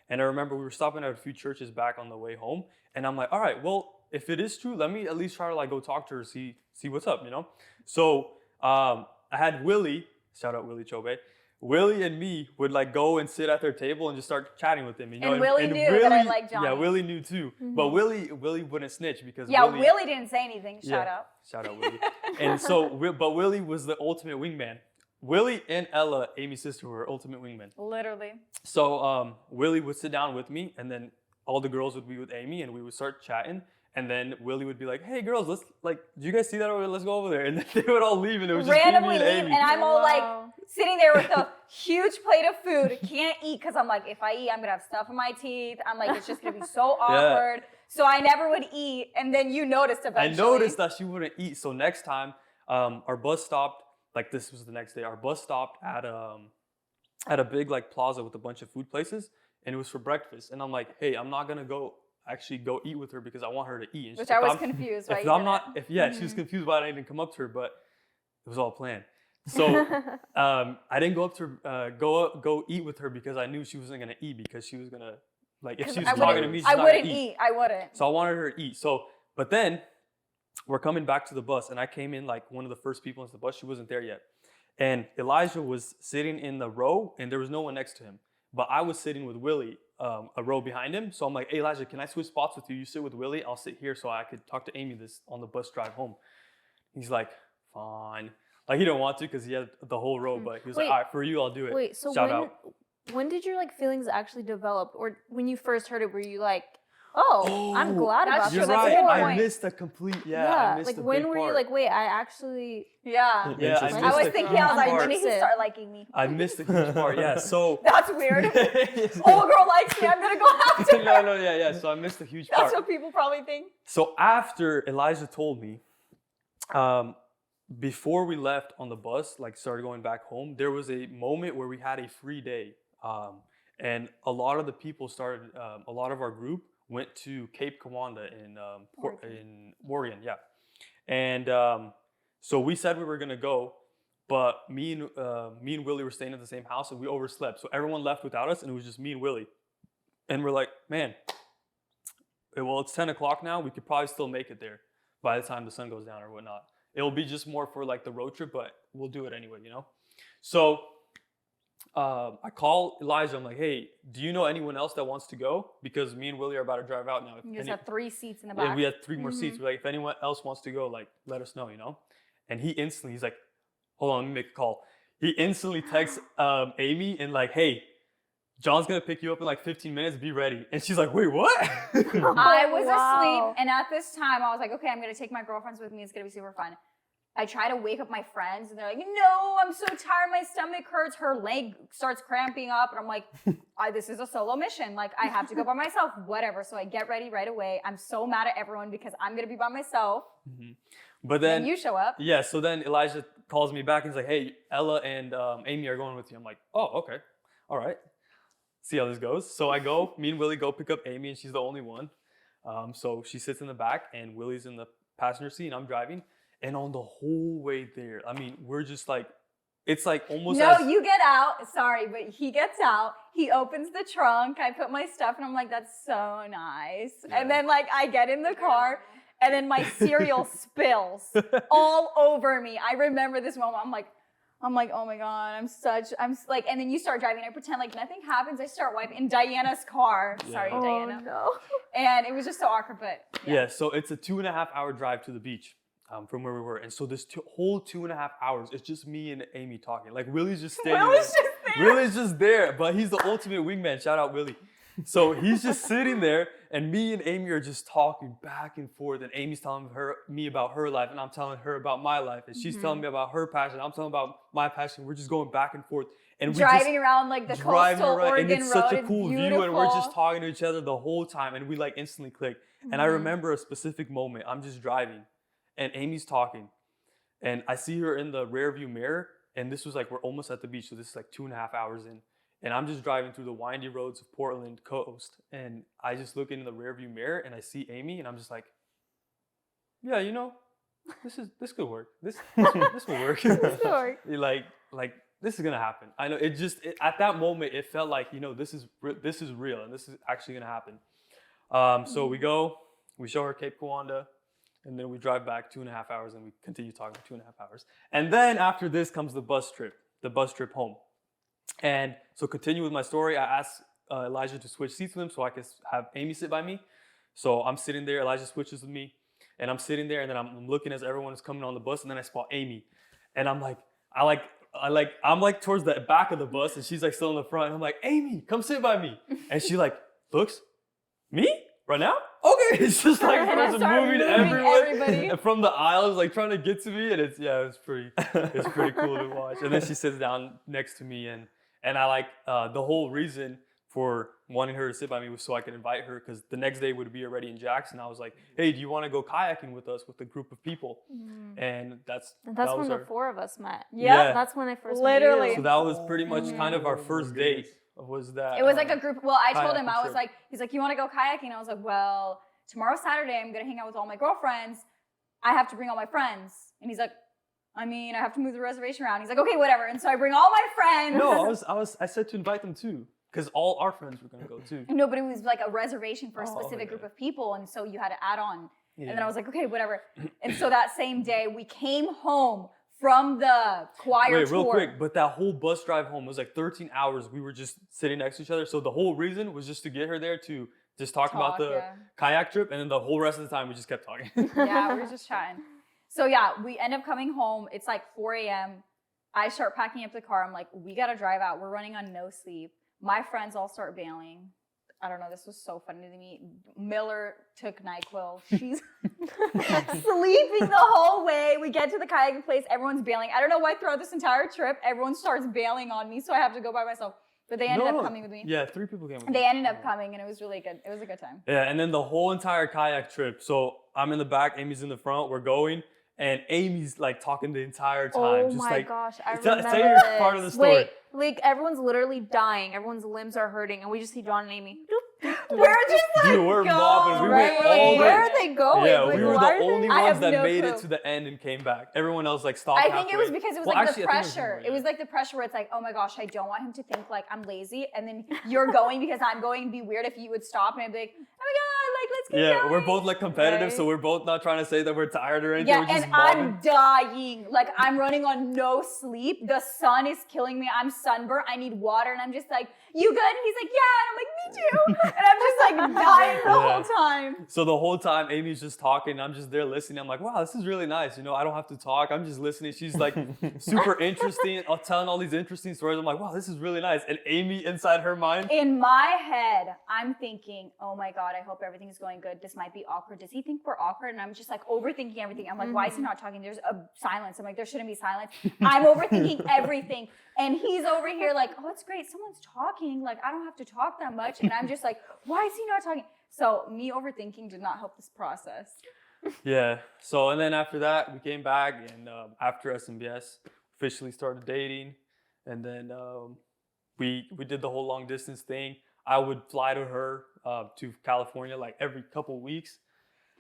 C: And I remember we were stopping at a few churches back on the way home, and I'm like, all right, well, if it is true, let me at least try to like go talk to her, see what's up, you know? So I had Willie, shout out Willie Chobe. Willie and me would like go and sit at their table and just start chatting with them, you know.
A: And Willie knew that I liked Johnny.
C: Yeah, Willie knew too. Mm-hmm. But Willie wouldn't snitch because
A: Willie didn't say anything. Shout out Willie.
C: And so, but Willie was the ultimate wingman. Willie and Ella, Amy's sister, were ultimate wingmen.
A: Literally.
C: So Willie would sit down with me, and then all the girls would be with Amy, and we would start chatting. And then Willie would be like, "Hey girls, let's like, do you guys see that over there? Let's go over there." And then they would all leave, and it was just
A: randomly
C: me and Amy.
A: And I'm all like sitting there with a huge plate of food, can't eat because I'm like, if I eat, I'm gonna have stuff in my teeth. I'm like, it's just gonna be so awkward. So I never would eat. And then you noticed eventually.
C: I noticed that she wouldn't eat. So next time, our bus stopped. Like this was the next day. Our bus stopped at a big like plaza with a bunch of food places, and it was for breakfast. And I'm like, hey, I'm not gonna go eat with her because I want her to eat.
A: Which I was confused.
C: If I'm not, she was confused why I didn't come up to her, but it was all planned. So I didn't go up to her, go eat with her because I knew she wasn't gonna eat because she was gonna like if she was talking to me, she's not gonna eat.
A: I wouldn't.
C: So I wanted her to eat. So, but then we're coming back to the bus, and I came in like one of the first people into the bus. She wasn't there yet, and Elijah was sitting in the row, and there was no one next to him. But I was sitting with Willie, a row behind him. So I'm like, hey, Elijah, can I switch spots with you? You sit with Willie, I'll sit here so I could talk to Amy this on the bus drive home. He's like, fine. Like he didn't want to because he had the whole row, but he was like, all right, for you, I'll do it.
D: Wait, so
C: Shout out.
D: When did your like feelings actually develop? Or when you first heard it, were you like, Oh, I'm glad
A: That's
D: about
A: true,
C: You're
D: that.
A: that's a
C: right.
A: good
C: I
A: point.
C: missed a complete. I missed
D: like
C: a
D: when
C: big
D: were you
C: part.
D: like, wait, I actually
C: Yeah,
B: Yeah,
C: I
B: Interesting.
C: missed
A: I was
C: a
A: thinking, I was like, when did he
D: Interested.
A: start liking me?
C: I missed a huge part. Yeah. So.
A: That's weird. Oh, girl likes me. I'm gonna go after her.
C: no, yeah. So I missed a huge
A: That's
C: part.
A: what people probably think.
C: So after Elijah told me, before we left on the bus, like started going back home, there was a moment where we had a free day, and a lot of the people started. A lot of our group went to Cape Kiwanda in Oregon, yeah. And so we said we were gonna go, but me and Willie were staying at the same house, and we overslept. So everyone left without us, and it was just me and Willie. And we're like, man, well, it's 10 o'clock now. We could probably still make it there by the time the sun goes down or whatnot. It'll be just more for like the road trip, but we'll do it anyway, you know? So I call Elijah. I'm like, hey, do you know anyone else that wants to go? Because me and Willie are about to drive out now. If
A: You just
C: any-
A: have 3 seats in the back.
C: yeah, we had 3 more seats. We're like, if anyone else wants to go, like, let us know, you know? And he's like, hold on, let me make a call. He instantly texts Amy and like, hey, John's gonna pick you up in like 15 minutes, be ready. And she's like, wait, what?
A: I was
D: Wow.
A: asleep, and at this time, I was like, okay, I'm gonna take my girlfriends with me. It's gonna be super fun. I try to wake up my friends, and they're like, no, I'm so tired. My stomach hurts. Her leg starts cramping up, and I'm like, this is a solo mission. Like, I have to go by myself, whatever. So I get ready right away. I'm so mad at everyone because I'm gonna be by myself.
C: But
A: Then
C: then,
A: you show up.
C: yeah, so then Elijah calls me back and he's like, hey, Ella and Amy are going with you. I'm like, oh, okay, all right. See how this goes. So I go, me and Willie go pick up Amy, and she's the only one. So she sits in the back, and Willie's in the passenger seat, and I'm driving. And on the whole way there, I mean, we're just like, it's like almost
A: No,
C: as,
A: you get out. Sorry, but he gets out. He opens the trunk. I put my stuff, and I'm like, that's so nice.
C: Yeah.
A: And then like I get in the car, and then my cereal spills all over me. I remember this moment. I'm like, oh my God, and then you start driving. I pretend like nothing happens. I start wiping in Diana's car.
C: Yeah.
A: Sorry,
D: Oh
A: Diana.
D: no.
A: And it was just so awkward, but
C: yeah, so it's a 2.5 hour drive to the beach from where we were. And so this whole 2.5 hours, it's just me and Amy talking. Like Willie's just standing
A: Willie's
C: there.
A: just there.
C: Willie's just there, but he's the ultimate wingman. Shout out Willie. So he's just sitting there, and me and Amy are just talking back and forth. And Amy's telling me about her life, and I'm telling her about my life. And she's telling me about her passion. I'm telling about my passion. We're just going back and forth. And we
A: driving
C: just
A: around like the
C: driving
A: coastal
C: around,
A: Oregon
C: and it's
A: road.
C: such a
A: It's
C: cool
A: beautiful.
C: view, and we're just talking to each other the whole time, and we like instantly click. And I remember a specific moment. I'm just driving, and Amy's talking, and I see her in the rear view mirror. And this was like, we're almost at the beach, so this is like 2.5 hours in. And I'm just driving through the windy roads of Portland coast, and I just look in the rearview mirror and I see Amy, and I'm just like, yeah, you know, this could work. This will work.
D: Sorry.
C: like this is gonna happen. I know at that moment it felt like, you know, this is real, and this is actually gonna happen. So we show her Cape Kiwanda, and then we drive back 2.5 hours, and we continue talking for 2.5 hours. And then after this comes the bus trip home. And so continue with my story. I asked Elijah to switch seats with him so I could have Amy sit by me. So I'm sitting there, Elijah switches with me, and I'm sitting there, and then I'm looking as everyone is coming on the bus, and then I spot Amy. And I'm like, I'm like towards the back of the bus, and she's like still in the front. And I'm like, Amy, come sit by me. And she like looks, me? Right now? Okay. It's just like
A: And I
C: starts
A: start
C: moving
A: moving
C: everywhere.
A: everybody.
C: And from the aisles, like trying to get to me. And it's pretty cool to watch. And then she sits down next to me, and I like the whole reason for wanting her to sit by me was so I could invite her, because the next day would be already in Jackson. I was like, hey, do you want to go kayaking with us with a group of people? And that's
D: And
C: that
D: that's
C: was
D: when
C: our,
D: the 4 of us met.
C: Yeah.
D: That's when I first
A: Literally.
D: met
C: so
D: you.
C: that was pretty much kind of our first date. Was that
A: It was like a group. Well, I told him,
C: kayaking
A: I was
C: trip.
A: like, he's like, you want to go kayaking? I was like, well, tomorrow Saturday, I'm gonna hang out with all my girlfriends. I have to bring all my friends. And he's like, I mean, I have to move the reservation around. He's like, okay, whatever. And so I bring all my friends.
C: No, I said to invite them too, because all our friends were gonna go too.
A: No, but it was like a reservation for a
C: Oh,
A: specific
C: okay.
A: group of people, and so you had to add on.
C: Yeah.
A: And then I was like, okay, whatever. And so that same day, we came home from the choir
C: Wait,
A: tour.
C: real quick, but that whole bus drive home was like 13 hours. We were just sitting next to each other. So the whole reason was just to get her there to just talk about the
A: yeah.
C: kayak trip, and then the whole rest of the time we just kept talking.
A: Yeah, we were just chatting. So yeah, we end up coming home. It's like 4 a.m. I start packing up the car. I'm like, we gotta drive out. We're running on no sleep. My friends all start bailing. I don't know, this was so funny to me. Miller took NyQuil. She's sleeping the whole way. We get to the kayaking place. Everyone's bailing. I don't know why throughout this entire trip, everyone starts bailing on me. So I have to go by myself. But they ended up coming with me.
C: Yeah, 3 people came with me.
A: They ended up coming and it was really good. It was a good time.
C: Yeah, and then the whole entire kayak trip. So I'm in the back, Amy's in the front, we're going, and Amy's like talking the entire time.
D: Oh
C: just
D: my
C: like,
D: gosh, I
C: tell
D: remember
C: your
D: this.
C: part of the story.
D: Wait, like everyone's literally dying. Everyone's limbs are hurting, and we just see Jon and Amy.
A: We're just like,
C: Dude, we're
A: go,
C: bopping. We
A: right?
C: went all
D: Where
C: the
D: are they going?
C: Yeah,
D: Like,
C: we were
D: why
C: the
D: are
C: only
A: I
C: ones
A: have
C: that
A: no
C: made
A: clue.
C: it to the end and came back. Everyone else like stopped
A: I think it was
C: halfway.
A: because it was
C: Well,
A: like
C: actually,
A: the
C: I think it was
A: pressure.
C: more,
A: It was like the pressure where it's like, oh my gosh, I don't want him to think like I'm lazy. And then you're going because I'm going. It'd be weird if you would stop and I'd be like, oh my God, like let's keep
C: Yeah,
A: going.
C: we're both like competitive,
A: Right.
C: so we're both not trying to say that we're tired or anything.
A: Yeah,
C: we're just
A: and
C: mobbing.
A: I'm dying. Like I'm running on no sleep. The sun is killing me. I'm sunburned. I need water. And I'm just like, you good? And he's like, yeah. And I'm like, me too. And I'm just like dying the whole time.
C: So the whole time Amy's just talking, I'm just there listening. I'm like, wow, this is really nice. You know, I don't have to talk. I'm just listening. She's like super interesting, telling all these interesting stories. I'm like, wow, this is really nice. And Amy inside her mind,
A: In my head, I'm thinking, oh my God, I hope everything's going good. This might be awkward. Does he think we're awkward? And I'm just like overthinking everything. I'm like, why is he not talking? There's a silence. I'm like, there shouldn't be silence. I'm overthinking everything. And he's over here like, oh, it's great. Someone's talking. Like, I don't have to talk that much. And I'm just like, why is he not talking? So me overthinking did not help this process.
C: yeah. So, and then after that, we came back, and after SMBS, officially started dating. And then we did the whole long distance thing. I would fly to her to California like every couple weeks.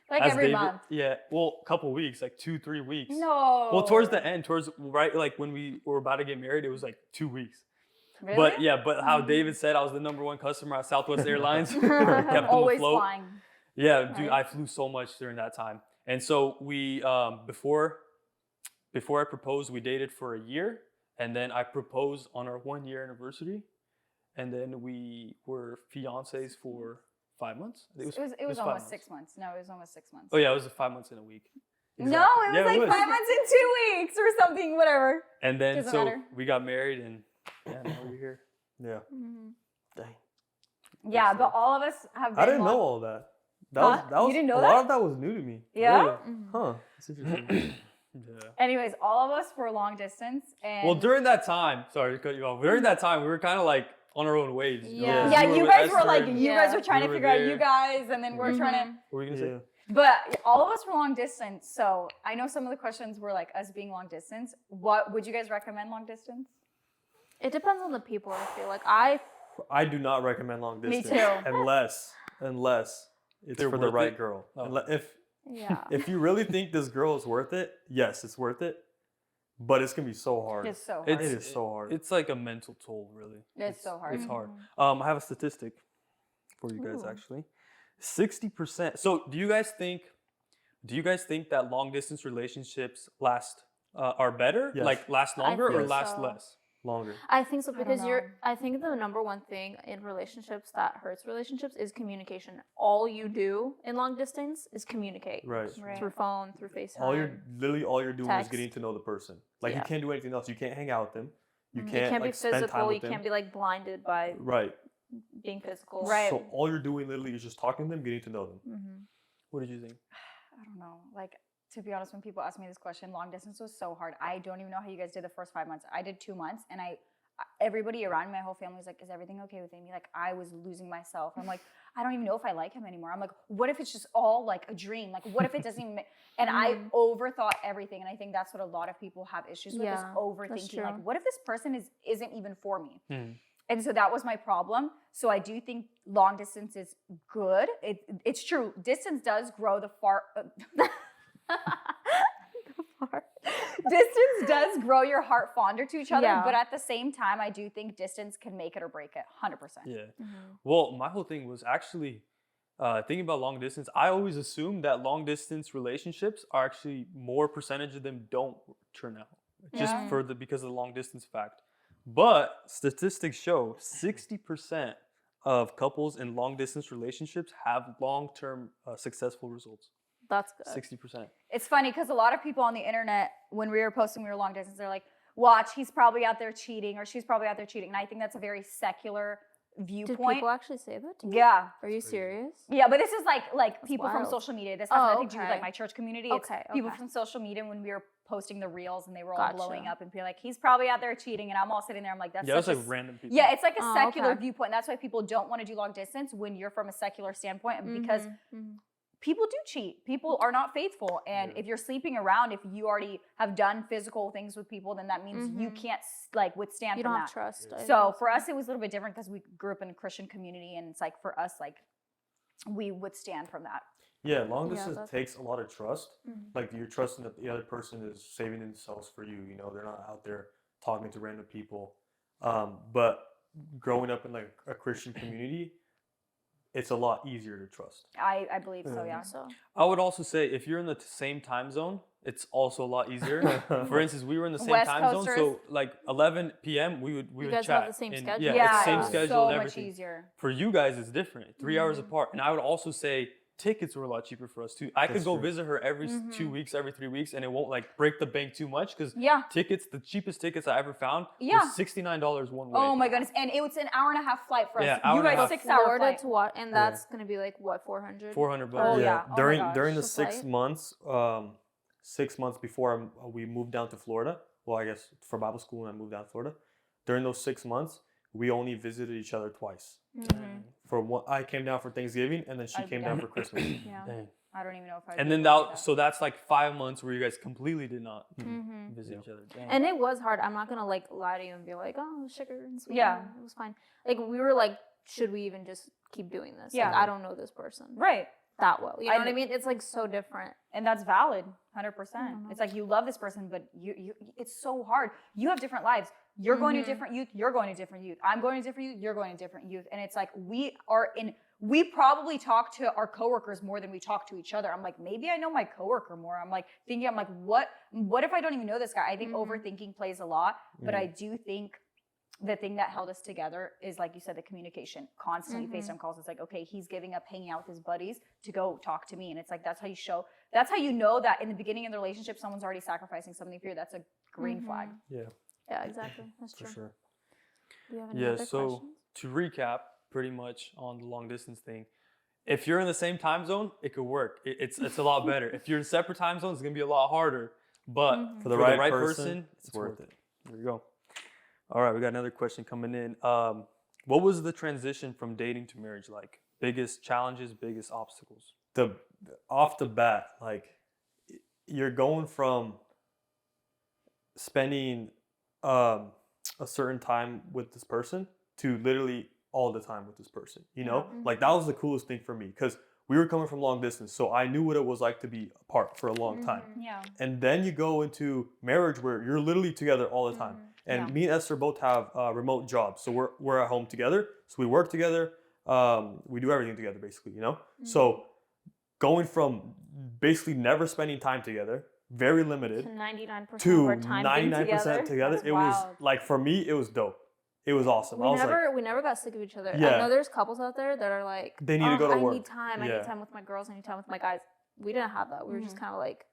A: Like
C: As
A: every
C: David-
A: month.
C: Yeah, well, couple weeks, like 2-3 weeks.
A: No.
C: Well, towards the end, right, like when we were about to get married, it was like 2 weeks.
A: Really?
C: But yeah, but how David said I was the #1 customer at Southwest Airlines, kept them
A: Always
C: afloat.
A: flying.
C: Yeah, dude,
A: Right.
C: I flew so much during that time. And so we, before I proposed, we dated for a year, and then I proposed on our 1-year anniversary, and then we were fiancés for 5 months.
A: It was
C: 5
A: almost
C: months.
A: 6 months. No, it was almost 6 months.
C: Oh yeah, it was 5 months in a week.
A: No,
C: Exactly.
A: it was
C: Yeah,
A: like 5 months in 2 weeks or something, whatever.
C: And then
A: Doesn't
C: so
A: matter.
C: we got married, and yeah, now we're here.
B: Yeah. Dang.
A: Yeah,
B: so-
A: but all of us have been
B: I didn't know
A: long-
B: all that.
A: Huh?
B: That was
A: You didn't know
B: a
A: that?
B: lot of that was new to me.
A: Yeah?
C: Really?
B: Huh. That's interesting.
C: Yeah.
A: Anyways, all of us were long distance and
C: Well, during that time, sorry to cut you off. During that time, we were kind of like on our own ways. You know?
D: Yeah.
A: yeah,
C: were
A: you
C: with
A: guys were
C: Esther
A: like,
C: and-
A: you guys were trying
C: we
A: to
C: were
A: figure out
C: there.
A: you guys, and then we're trying to.
C: What were you gonna say?
B: Yeah.
A: But all of us were long distance, so I know some of the questions were like us being long distance. What would you guys recommend long distance?
D: It depends on the people. I feel like
B: I do not recommend long
A: Me
B: distance.
A: too.
B: Unless it's
C: They're
B: for the
C: worth
B: right
C: it?
B: girl.
C: Oh.
D: yeah.
B: If you really think this girl is worth it, yes, it's worth it. But it's gonna be so hard.
A: It's so hard.
B: It is so hard.
C: It's like a mental toll, really.
A: It's so hard.
C: It's hard.
A: Mm-hmm.
C: I have a statistic for you guys
D: Ooh.
C: actually. 60%. So do you guys think that long distance relationships are better?
B: Yes.
C: Like last longer or
B: think
C: last
D: so.
C: less?
B: Longer.
D: I think so
A: I don't
D: because
A: know.
D: I think the #1 thing in relationships that hurts relationships is communication. All you do in long distance is communicate.
B: Right.
A: Right.
D: Through phone, through FaceTime.
B: All you're doing
D: Text.
B: is getting to know the person. Like you
D: Yeah.
B: can't do anything else. You can't hang out with them. You
D: You
B: can't
D: can't
B: like
D: be
B: spend time
D: physical.
B: with
D: You
B: them.
D: can't be like blinded by
B: Right.
D: being physical.
A: Right.
B: So all you're doing literally is just talking to them, getting to know them.
D: Mm-hmm.
C: What did you think?
A: I don't know. Like, to be honest, when people ask me this question, long distance was so hard. I don't even know how you guys did the first 5 months. I did 2 months, and everybody around me, my whole family was like, is everything okay with Amy? Like, I was losing myself. I'm like, I don't even know if I like him anymore. I'm like, what if it's just all like a dream? Like, what if it doesn't even And I overthought everything. And I think that's what a lot of people have issues with, is
D: Yeah, that's
A: overthinking. Like,
D: true.
A: what if this person isn't even for me?
C: Hmm.
A: And so that was my problem. So I do think long distance is good. It's true. Distance does grow the far. Distance does grow your heart fonder to each other,
D: Yeah.
A: but at the same time, I do think distance can make it or break it, 100%.
C: Yeah.
D: Mm-hmm.
C: Well, my whole thing was actually thinking about long distance. I always assumed that long distance relationships are actually more percentage of them don't turn out, just
A: Yeah.
C: because of the long distance fact. But statistics show 60% of couples in long distance relationships have long-term successful results.
D: That's good.
C: 60%.
A: It's funny because a lot of people on the internet, when we were posting we were long distance, they're like, watch, he's probably out there cheating or she's probably out there cheating. And I think that's a very secular
D: Did
A: viewpoint.
D: people actually say that to you?
A: Yeah.
D: Are you serious?
A: Yeah, but this is like people from
D: wild.
A: social media. This has
D: Oh,
A: nothing to do with
D: okay.
A: like my church community. It's
D: Okay,
A: people
D: okay.
A: from social media when we were posting the reels and they were all
D: Gotcha.
A: blowing up and be like, he's probably out there cheating, and I'm all sitting there. I'm like, that's
C: Yeah, it's
A: such
C: like
A: a
C: random people.
A: yeah, it's like a
D: Oh,
A: secular
D: okay.
A: viewpoint. That's why people don't want to do long distance when you're from a secular standpoint, and because
D: Mhm.
A: people do cheat. People are not faithful. And if you're sleeping around, if you already have done physical things with people, then that means you can't like withstand
D: You
A: from
D: don't
A: that.
D: have trust. I
A: So
D: think
A: for us, it was a little bit different because we grew up in a Christian community, and it's like for us, like we withstand from that.
B: Yeah, long
D: Yeah,
B: distance
D: that's-
B: takes a lot of trust.
D: Mhm.
B: Like you're trusting that the other person is saving themselves for you. You know, they're not out there talking to random people. But growing up in like a Christian community, it's a lot easier to trust.
A: I believe so,
B: Yeah.
A: yeah.
D: So
C: I would also say if you're in the same time zone, it's also a lot easier. For instance, we were in the same
A: West
C: time zone,
A: Coasters.
C: so like 11 p.m. we would
D: You
C: would
D: guys
C: chat.
D: have the same
C: and
D: schedule?
C: Yeah,
A: Yeah,
C: it's same
A: it's
C: schedule
A: so
C: and
A: much
C: everything.
A: easier.
C: For you guys, it's different. 3 hours apart, and I would also say tickets were a lot cheaper for us too. I could
B: That's
C: go
B: true.
C: visit her every 2 weeks, every 3 weeks, and it won't like break the bank too much because
A: Yeah.
C: tickets, the cheapest tickets I ever found,
A: Yeah.
C: was $69 one way.
A: Oh my goodness. And it was an hour and a half flight for us.
C: Yeah, hour
A: You
C: and a
A: guys
C: half.
A: 6 hour
D: Florida
A: flight.
D: to what? And that's gonna be like what, 400?
C: $400.
A: Oh, yeah. Oh my
B: during
A: gosh.
B: during the
D: The
B: 6
D: flight?
B: months, 6 months before we moved down to Florida. Well, I guess for Bible school, and I moved down to Florida. During those 6 months, we only visited each other twice.
D: Mhm.
B: For one, I came down for Thanksgiving, and then she
A: I've
B: came
A: done
B: down for Christmas.
D: Yeah.
C: Dang.
A: I don't even know if I
C: And then so that's like 5 months where you guys completely did not
D: Mhm.
C: visit each other. Dang.
D: And it was hard. I'm not gonna like lie to you and be like, oh, sugar and sweet.
A: Yeah.
D: It was fine. Like we were like, should we even just keep doing this?
A: Yeah.
D: Like, I don't know this person
A: Right.
D: that well. You know
A: I
D: what I
A: kn-
D: mean? It's like so different.
A: And that's valid, 100%.
D: Mhm.
A: It's like you love this person, but you it's so hard. You have different lives. You're going to
D: Mhm.
A: different youth. You're going to different youth. I'm going to different youth. You're going to different youth. And it's like we probably talk to our coworkers more than we talk to each other. I'm like, maybe I know my coworker more. I'm like thinking, what if I don't even know this guy? I think
D: Mhm.
A: overthinking plays a lot, but I do think the thing that held us together is, like you said, the communication. Constantly FaceTime calls. It's like, okay, he's giving up hanging out with his buddies to go talk to me. And it's like, that's how you know that in the beginning of the relationship, someone's already sacrificing something for you. That's a green flag.
B: Yeah,
D: Yeah, exactly. That's
B: for
D: true.
B: sure.
D: Do you have any
C: Yeah,
D: other
C: so
D: questions?
C: to recap pretty much on the long distance thing, if you're in the same time zone, it could work. It's a lot better. If you're in separate time zones, it's gonna be a lot harder. But
B: For the right person,
C: it's worth it. There you go. All right, we got another question coming in. What was the transition from dating to marriage like? Biggest challenges, biggest obstacles?
B: Off the bat, like you're going from spending a certain time with this person to literally all the time with this person. You know, like that was the coolest thing for me because we were coming from long distance, so I knew what it was like to be apart for a long time.
A: Yeah.
B: And then you go into marriage where you're literally together all the time. And
A: Yeah.
B: me and Esther both have remote jobs, so we're at home together. So we work together. We do everything together, basically. You know. So going from basically never spending time together, very limited,
D: To 99%
B: to
D: of our time being
B: 99% together.
A: That's
B: It was
A: wild.
B: like for me, it was dope. It was awesome. I was like,
D: We never got sick of each other. I
B: Yeah.
D: know there's couples out there that are like,
B: They need to go to
D: I
B: work."
D: need time. I
B: Yeah.
D: need time with my girls. I need time with my guys. We didn't have that. We were just kind of like,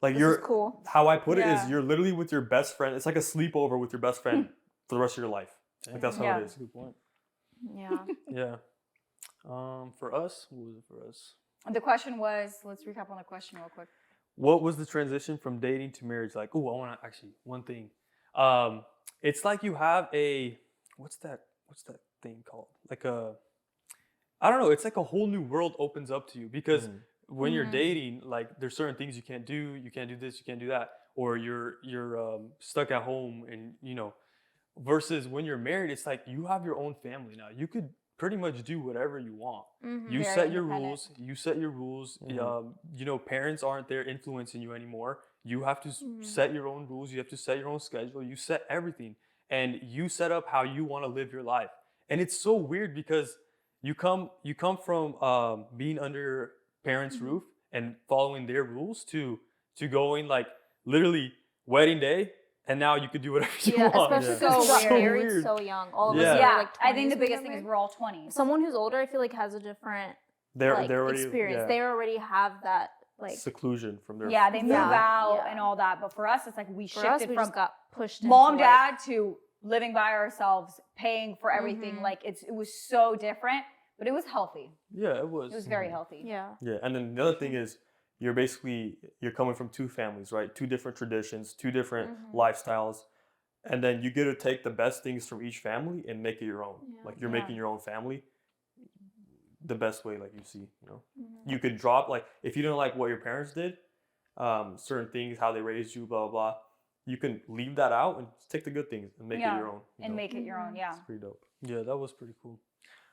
B: like
D: this
B: you're
D: is cool.
B: how I put it
A: Yeah.
B: is you're literally with your best friend. It's like a sleepover with your best friend for the rest of your life. Like that's how
A: Yeah.
B: it is.
C: Good point.
D: Yeah.
C: Yeah. For us, what was it for us?
A: The question was, let's recap on the question real quick.
C: What was the transition from dating to marriage like? Oh, I want to actually one thing. It's like you have a what's that thing called? Like I don't know. It's like a whole new world opens up to you because when you're dating, like there's certain things you can't do. You can't do this. You can't do that. Or you're stuck at home, and you know. Versus when you're married, it's like you have your own family now. You could pretty much do whatever you want. You
A: Very
C: set your
A: independent.
C: rules. You set your rules. You know, parents aren't there influencing you anymore. You have to set your own rules. You have to set your own schedule. You set everything, and you set up how you want to live your life. And it's so weird because you come from being under your parents' roof and following their rules to going like literally wedding day. And now you could do whatever you
D: Yeah,
C: want.
D: especially
A: Yeah.
D: because we got
A: So
D: married
C: weird.
D: so young. All of us
C: Yeah.
D: were
A: Yeah,
D: like 20s
A: I think the
D: when we
A: biggest
D: got
A: thing is
D: married.
A: we're all 20.
D: Someone who's older, I feel like has a different
B: They're
D: like,
B: already
D: experience.
B: yeah,
D: They already have that like.
B: seclusion from their
A: Yeah, they move
D: Yeah.
A: out
D: Yeah.
A: and all that. But for us, it's like we
D: For
A: shifted
D: us, we
A: from
D: just got pushed.
A: mom,
D: into,
A: dad to living by ourselves, paying for everything. Like it was so different, but it was healthy.
C: Yeah, it was.
A: It was very healthy.
D: Yeah.
B: Yeah, and then the other thing is you're coming from two families, right? Two different traditions, two different lifestyles, and then you get to take the best things from each family and make it your own.
D: Yeah.
B: Like you're
A: Yeah.
B: making your own family the best way, like you see, you know. You could drop, like, if you don't like what your parents did, certain things, how they raised you, blah blah blah, you can leave that out and take the good things and make it your own. You
A: And
B: know?
A: make it your own, yeah.
B: It's pretty dope.
C: Yeah, that was pretty cool.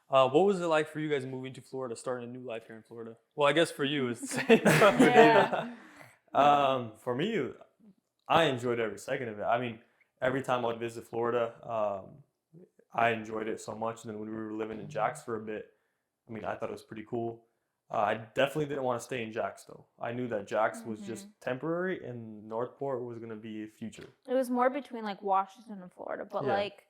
C: What was it like for you guys moving to Florida, starting a new life here in Florida? Well, I guess for you it's the same. But for
A: Yeah.
C: David.
B: For me, I enjoyed every second of it. I mean, every time I'd visit Florida, I enjoyed it so much. And then when we were living in Jax for a bit, I mean, I thought it was pretty cool. I definitely didn't want to stay in Jax though. I knew that Jax was just temporary and Northport was going to be future.
D: It was more between like Washington and Florida, but
B: Yeah.
D: like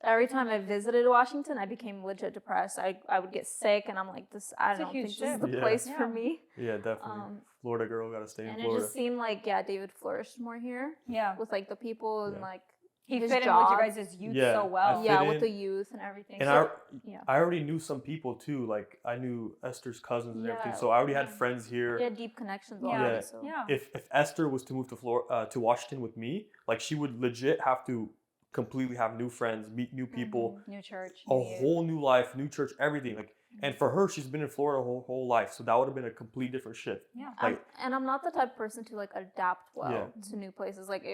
D: every time I visited Washington, I became legit depressed. I would get sick, and I'm like, I
A: It's a
D: don't
A: huge
D: think this is
A: shift.
D: the
B: Yeah.
D: place for
A: Yeah.
D: me.
B: Yeah, definitely. Florida girl, got to stay in
D: And it
B: Florida.
D: just seemed like David flourished more here
A: Yeah.
D: with like the people and
B: Yeah.
D: like
A: He
D: his
A: fit in with
D: job.
A: you guys' youth
B: Yeah,
A: so well.
B: I
D: yeah
B: fit
D: with
B: in.
D: the youth and everything.
B: And
D: So, yeah.
B: I already knew some people too. Like I knew Esther's cousins and everything.
D: Yeah.
B: So I already had friends here.
D: He had deep connections
A: Yeah.
D: already.
B: Yeah.
D: So.
A: Yeah.
B: If Esther was to move to Washington with me, like she would legit have to completely have new friends, meet new people,
A: New church.
B: a
A: new youth.
B: whole new life, new church, everything. Like, and for her, she's been in Florida her whole life, so that would have been a complete different shift.
A: Yeah.
B: Like,
D: And I'm not the type of person to like adapt well
B: Yeah.
D: to new places. Like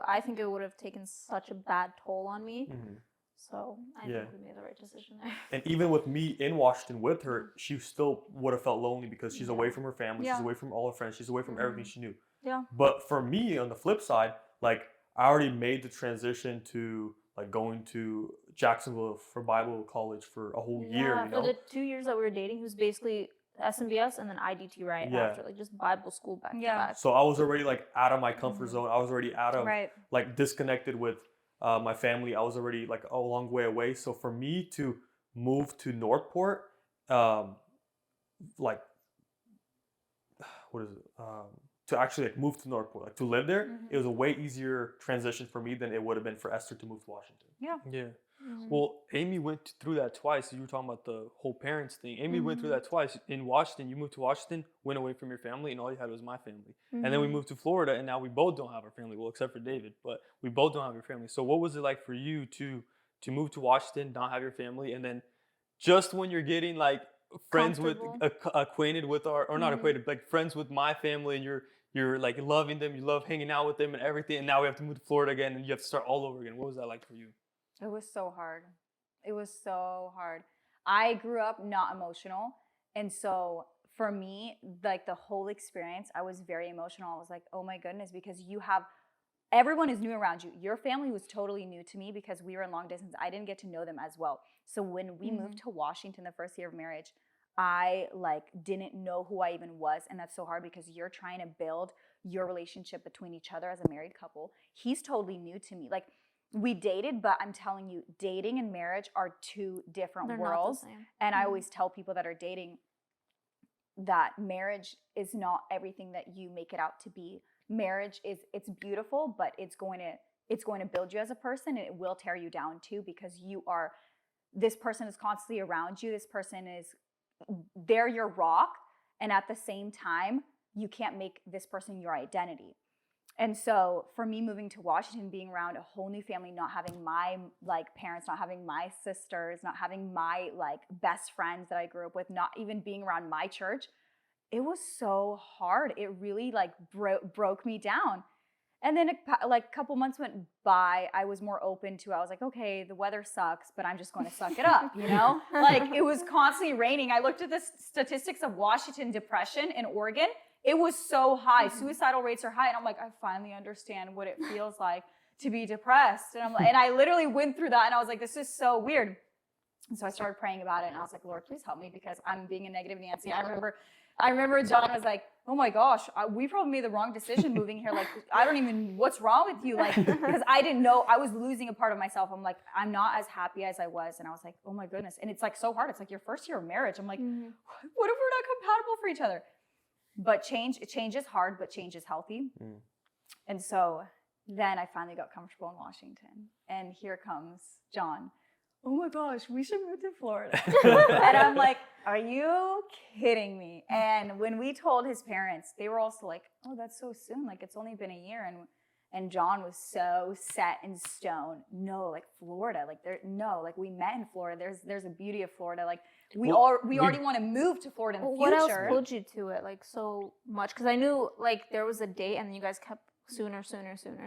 D: I think it would have taken such a bad toll on me.
B: mhm.
D: So I
B: Yeah.
D: think we made the right decision there.
B: And even with me in Washington with her, she still would have felt lonely because she's away from her family, she's
A: Yeah.
B: away from all her friends, she's away from everything she knew.
A: Yeah.
B: But for me, on the flip side, like I already made the transition to like going to Jacksonville for Bible college for a whole year,
D: Yeah,
B: you
D: for
B: know?
D: the 2 years that we were dating, he was basically SMBS and then IDT right
B: Yeah.
D: after, like just Bible school back
A: Yeah.
D: to back.
B: So I was already like out of my comfort zone. I was already out of
A: Right.
B: like disconnected with my family. I was already like a long way away. So for me to move to Northport, like what is it? To actually like move to Northport, like to live there, it was a way easier transition for me than it would have been for Esther to move to Washington.
C: Yeah.
D: Mm-hmm.
C: Well, Amy went through that twice. You were talking about the whole parents thing. Amy went through that twice. In Washington, you moved to Washington, went away from your family, and all you had was my family. And then we moved to Florida, and now we both don't have our family. Well, except for David, but we both don't have your family. So what was it like for you to move to Washington, not have your family, and then just when you're getting like friends with, acquainted with or not acquainted, like friends with my family, and you're like loving them, you love hanging out with them and everything, and now we have to move to Florida again, and you have to start all over again. What was that like for you?
A: It was so hard. It was so hard. I grew up not emotional. And so for me, like the whole experience, I was very emotional. I was like, oh my goodness, because everyone is new around you. Your family was totally new to me because we were in long distance. I didn't get to know them as well. So when we moved to Washington the first year of marriage, I like didn't know who I even was. And that's so hard because you're trying to build your relationship between each other as a married couple. He's totally new to me. Like we dated, but I'm telling you, dating and marriage are two different
D: They're
A: worlds.
D: not the same.
A: And I always tell people that are dating that marriage is not everything that you make it out to be. Marriage it's beautiful, but it's going to build you as a person, and it will tear you down too, because this person is constantly around you. This person they're your rock, and at the same time, you can't make this person your identity. And so for me, moving to Washington, being around a whole new family, not having my like parents, not having my sisters, not having my like best friends that I grew up with, not even being around my church, it was so hard. It really like broke me down. And then a couple months went by. I was more open to. I was like, okay, the weather sucks, but I'm just going to suck it up, you know? Like it was constantly raining. I looked at the statistics of Washington depression in Oregon. It was so high. Suicidal rates are high. And I'm like, I finally understand what it feels like to be depressed. And and I literally went through that, and I was like, this is so weird. And so I started praying about it, and I was like, Lord, please help me, because I'm being a negative Nancy. I remember John was like, oh my gosh, we probably made the wrong decision moving here. Like, I don't even, what's wrong with you? Like, because I didn't know, I was losing a part of myself. I'm like, I'm not as happy as I was. And I was like, oh my goodness. And it's like so hard. It's like your first year of marriage. I'm like, what if we're not compatible for each other? But change is hard, but change is healthy. And so, then I finally got comfortable in Washington. And here comes Jon. Oh my gosh, we should move to Florida. And I'm like, are you kidding me? And when we told his parents, they were also like, oh, that's so soon. Like, it's only been a year. And Jon was so set in stone. No, like Florida, like we met in Florida. There's a beauty of Florida. Like we already want to move to Florida in the future.
D: What else pulled you to it like so much? Because I knew like there was a date and you guys kept sooner.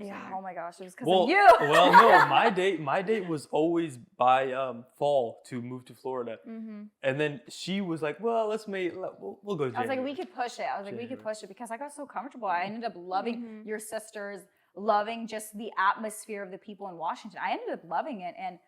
A: Yeah. Oh my gosh, it was because
C: Well,
A: of you.
C: well, no, my date was always by fall to move to Florida, and then she was like, "Well, we'll go."
A: I was like, we could push it. Because I got so comfortable. I ended up loving your sisters, loving just the atmosphere of the people in Washington. I ended up loving it, and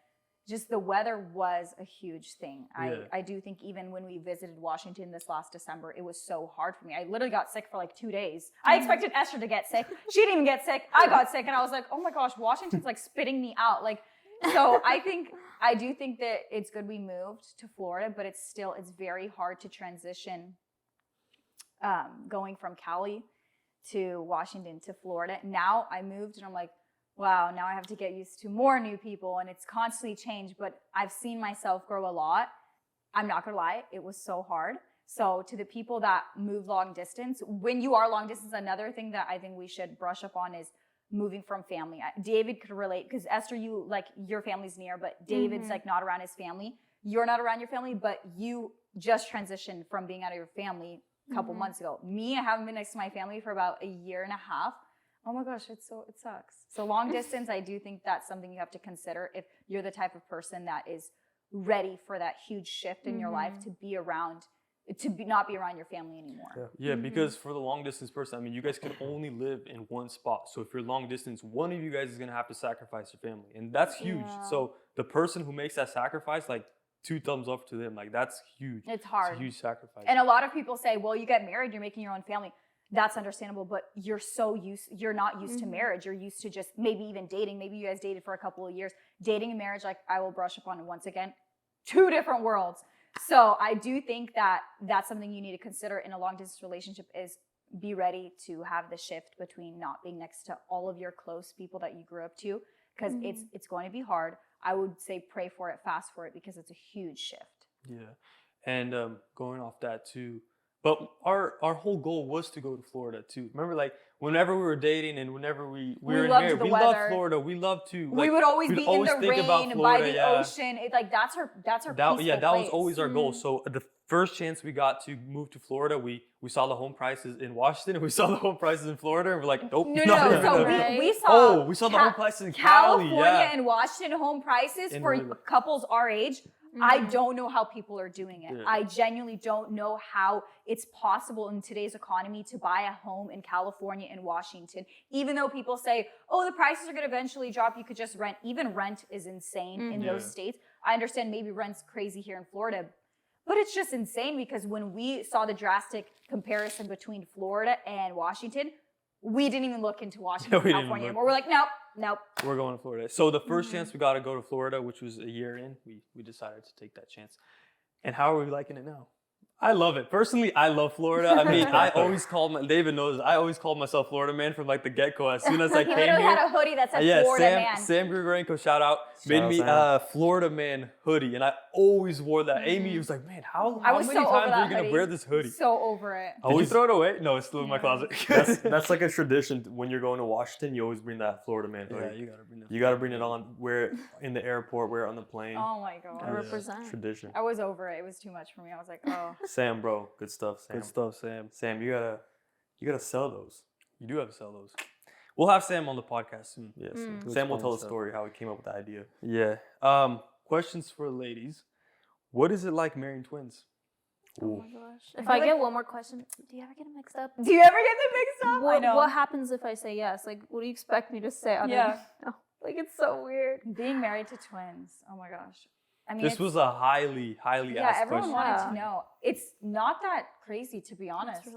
A: just the weather was a huge thing. I do think even when we visited Washington this last December, it was so hard for me. I literally got sick for like 2 days. I expected Esther to get sick. She didn't even get sick. I got sick, and I was like, oh my gosh, Washington's like spitting me out. Like, so I do think that it's good we moved to Florida, but it's very hard to transition going from Cali to Washington to Florida. Now I moved, and I'm like, wow, now I have to get used to more new people, and it's constantly changed, but I've seen myself grow a lot. I'm not gonna lie, it was so hard. So to the people that move long distance, when you are long distance, another thing that I think we should brush up on is moving from family. David could relate, because Esther, your family's near, but David's like not around his family. You're not around your family, but you just transitioned from being out of your family a couple months ago. Me, I haven't been next to my family for about a year and a half. Oh my gosh, it sucks. So long distance, I do think that's something you have to consider if you're the type of person that is ready for that huge shift in your life to not be around your family anymore.
C: Yeah, because for the long distance person, I mean, you guys can only live in one spot. So if you're long distance, one of you guys is gonna have to sacrifice your family, and that's huge.
A: Yeah.
C: So the person who makes that sacrifice, like 2 thumbs up to them. Like that's huge.
A: It's hard.
C: It's a huge sacrifice.
A: And a lot of people say, well, you get married, you're making your own family. That's understandable, but you're not used to marriage. You're used to just maybe even dating. Maybe you guys dated for a couple of years. Dating and marriage, like I will brush up on it once again, 2 different worlds. So I do think that that's something you need to consider in a long distance relationship is be ready to have the shift between not being next to all of your close people that you grew up to, because it's going to be hard. I would say pray for it, fast for it, because it's a huge shift.
C: Yeah. And going off that too, but our whole goal was to go to Florida too. Remember, like whenever we were dating and whenever we were married, we loved Florida. We loved to. Like,
A: we would always be in the rain
C: Florida,
A: by the ocean. It, like that's our peaceful
C: that
A: place.
C: was always our goal. So the first chance we got to move to Florida, we saw the home prices in Washington and we saw the home prices in Florida, and we're like, nope.
A: No. So
C: we saw the home prices in Cali,
A: California and Washington home prices for couples our age. I don't know how people are doing it.
C: Yeah.
A: I genuinely don't know how it's possible in today's economy to buy a home in California and Washington. Even though people say, oh, the prices are going to eventually drop, you could just rent. Even rent is insane in those states. I understand maybe rent's crazy here in Florida, but it's just insane because when we saw the drastic comparison between Florida and Washington, we didn't even look into Washington, California anymore. We're like, nope.
C: We're going to Florida. So the first chance we got to go to Florida, which was a year in, we decided to take that chance. And how are we liking it now? I love it. Personally, I love Florida. I mean, David knows, I always called myself Florida man from like the get-go. As soon as I came here.
A: He literally had a hoodie that said Florida man.
C: Sam Grigorenko, shout out, made me a Florida man hoodie. And I always wore that. Amy was like, man, how many times are you going to wear this hoodie?
A: So over it.
C: Did you throw it away? No, it's still in my closet.
B: That's like a tradition. When you're going to Washington, you always bring that Florida man hoodie.
C: Yeah, you got to bring it.
B: You got to bring it on, wear it in the airport, wear it on the plane.
A: Oh my God.
D: I represent.
B: Tradition.
A: I was over it. It was too much for me. I was like, oh.
B: Sam, bro. Good stuff, Sam.
C: Good stuff, Sam.
B: Sam, you gotta sell those.
C: You do have to sell those. We'll have Sam on the podcast soon.
B: Yes. Sam will tell the story how he came up with the idea.
C: Yeah. Questions for ladies. What is it like marrying twins?
D: Oh my gosh. If I get one more question, do you ever get them mixed up?
A: Do you ever get them mixed up? I know.
D: What happens if I say yes? Like, what do you expect me to say? No. Like, it's so weird.
A: Being married to twins. Oh my gosh. I mean,
C: this was a highly asked question.
A: Yeah, everyone wanted to know. It's not that crazy, to be honest.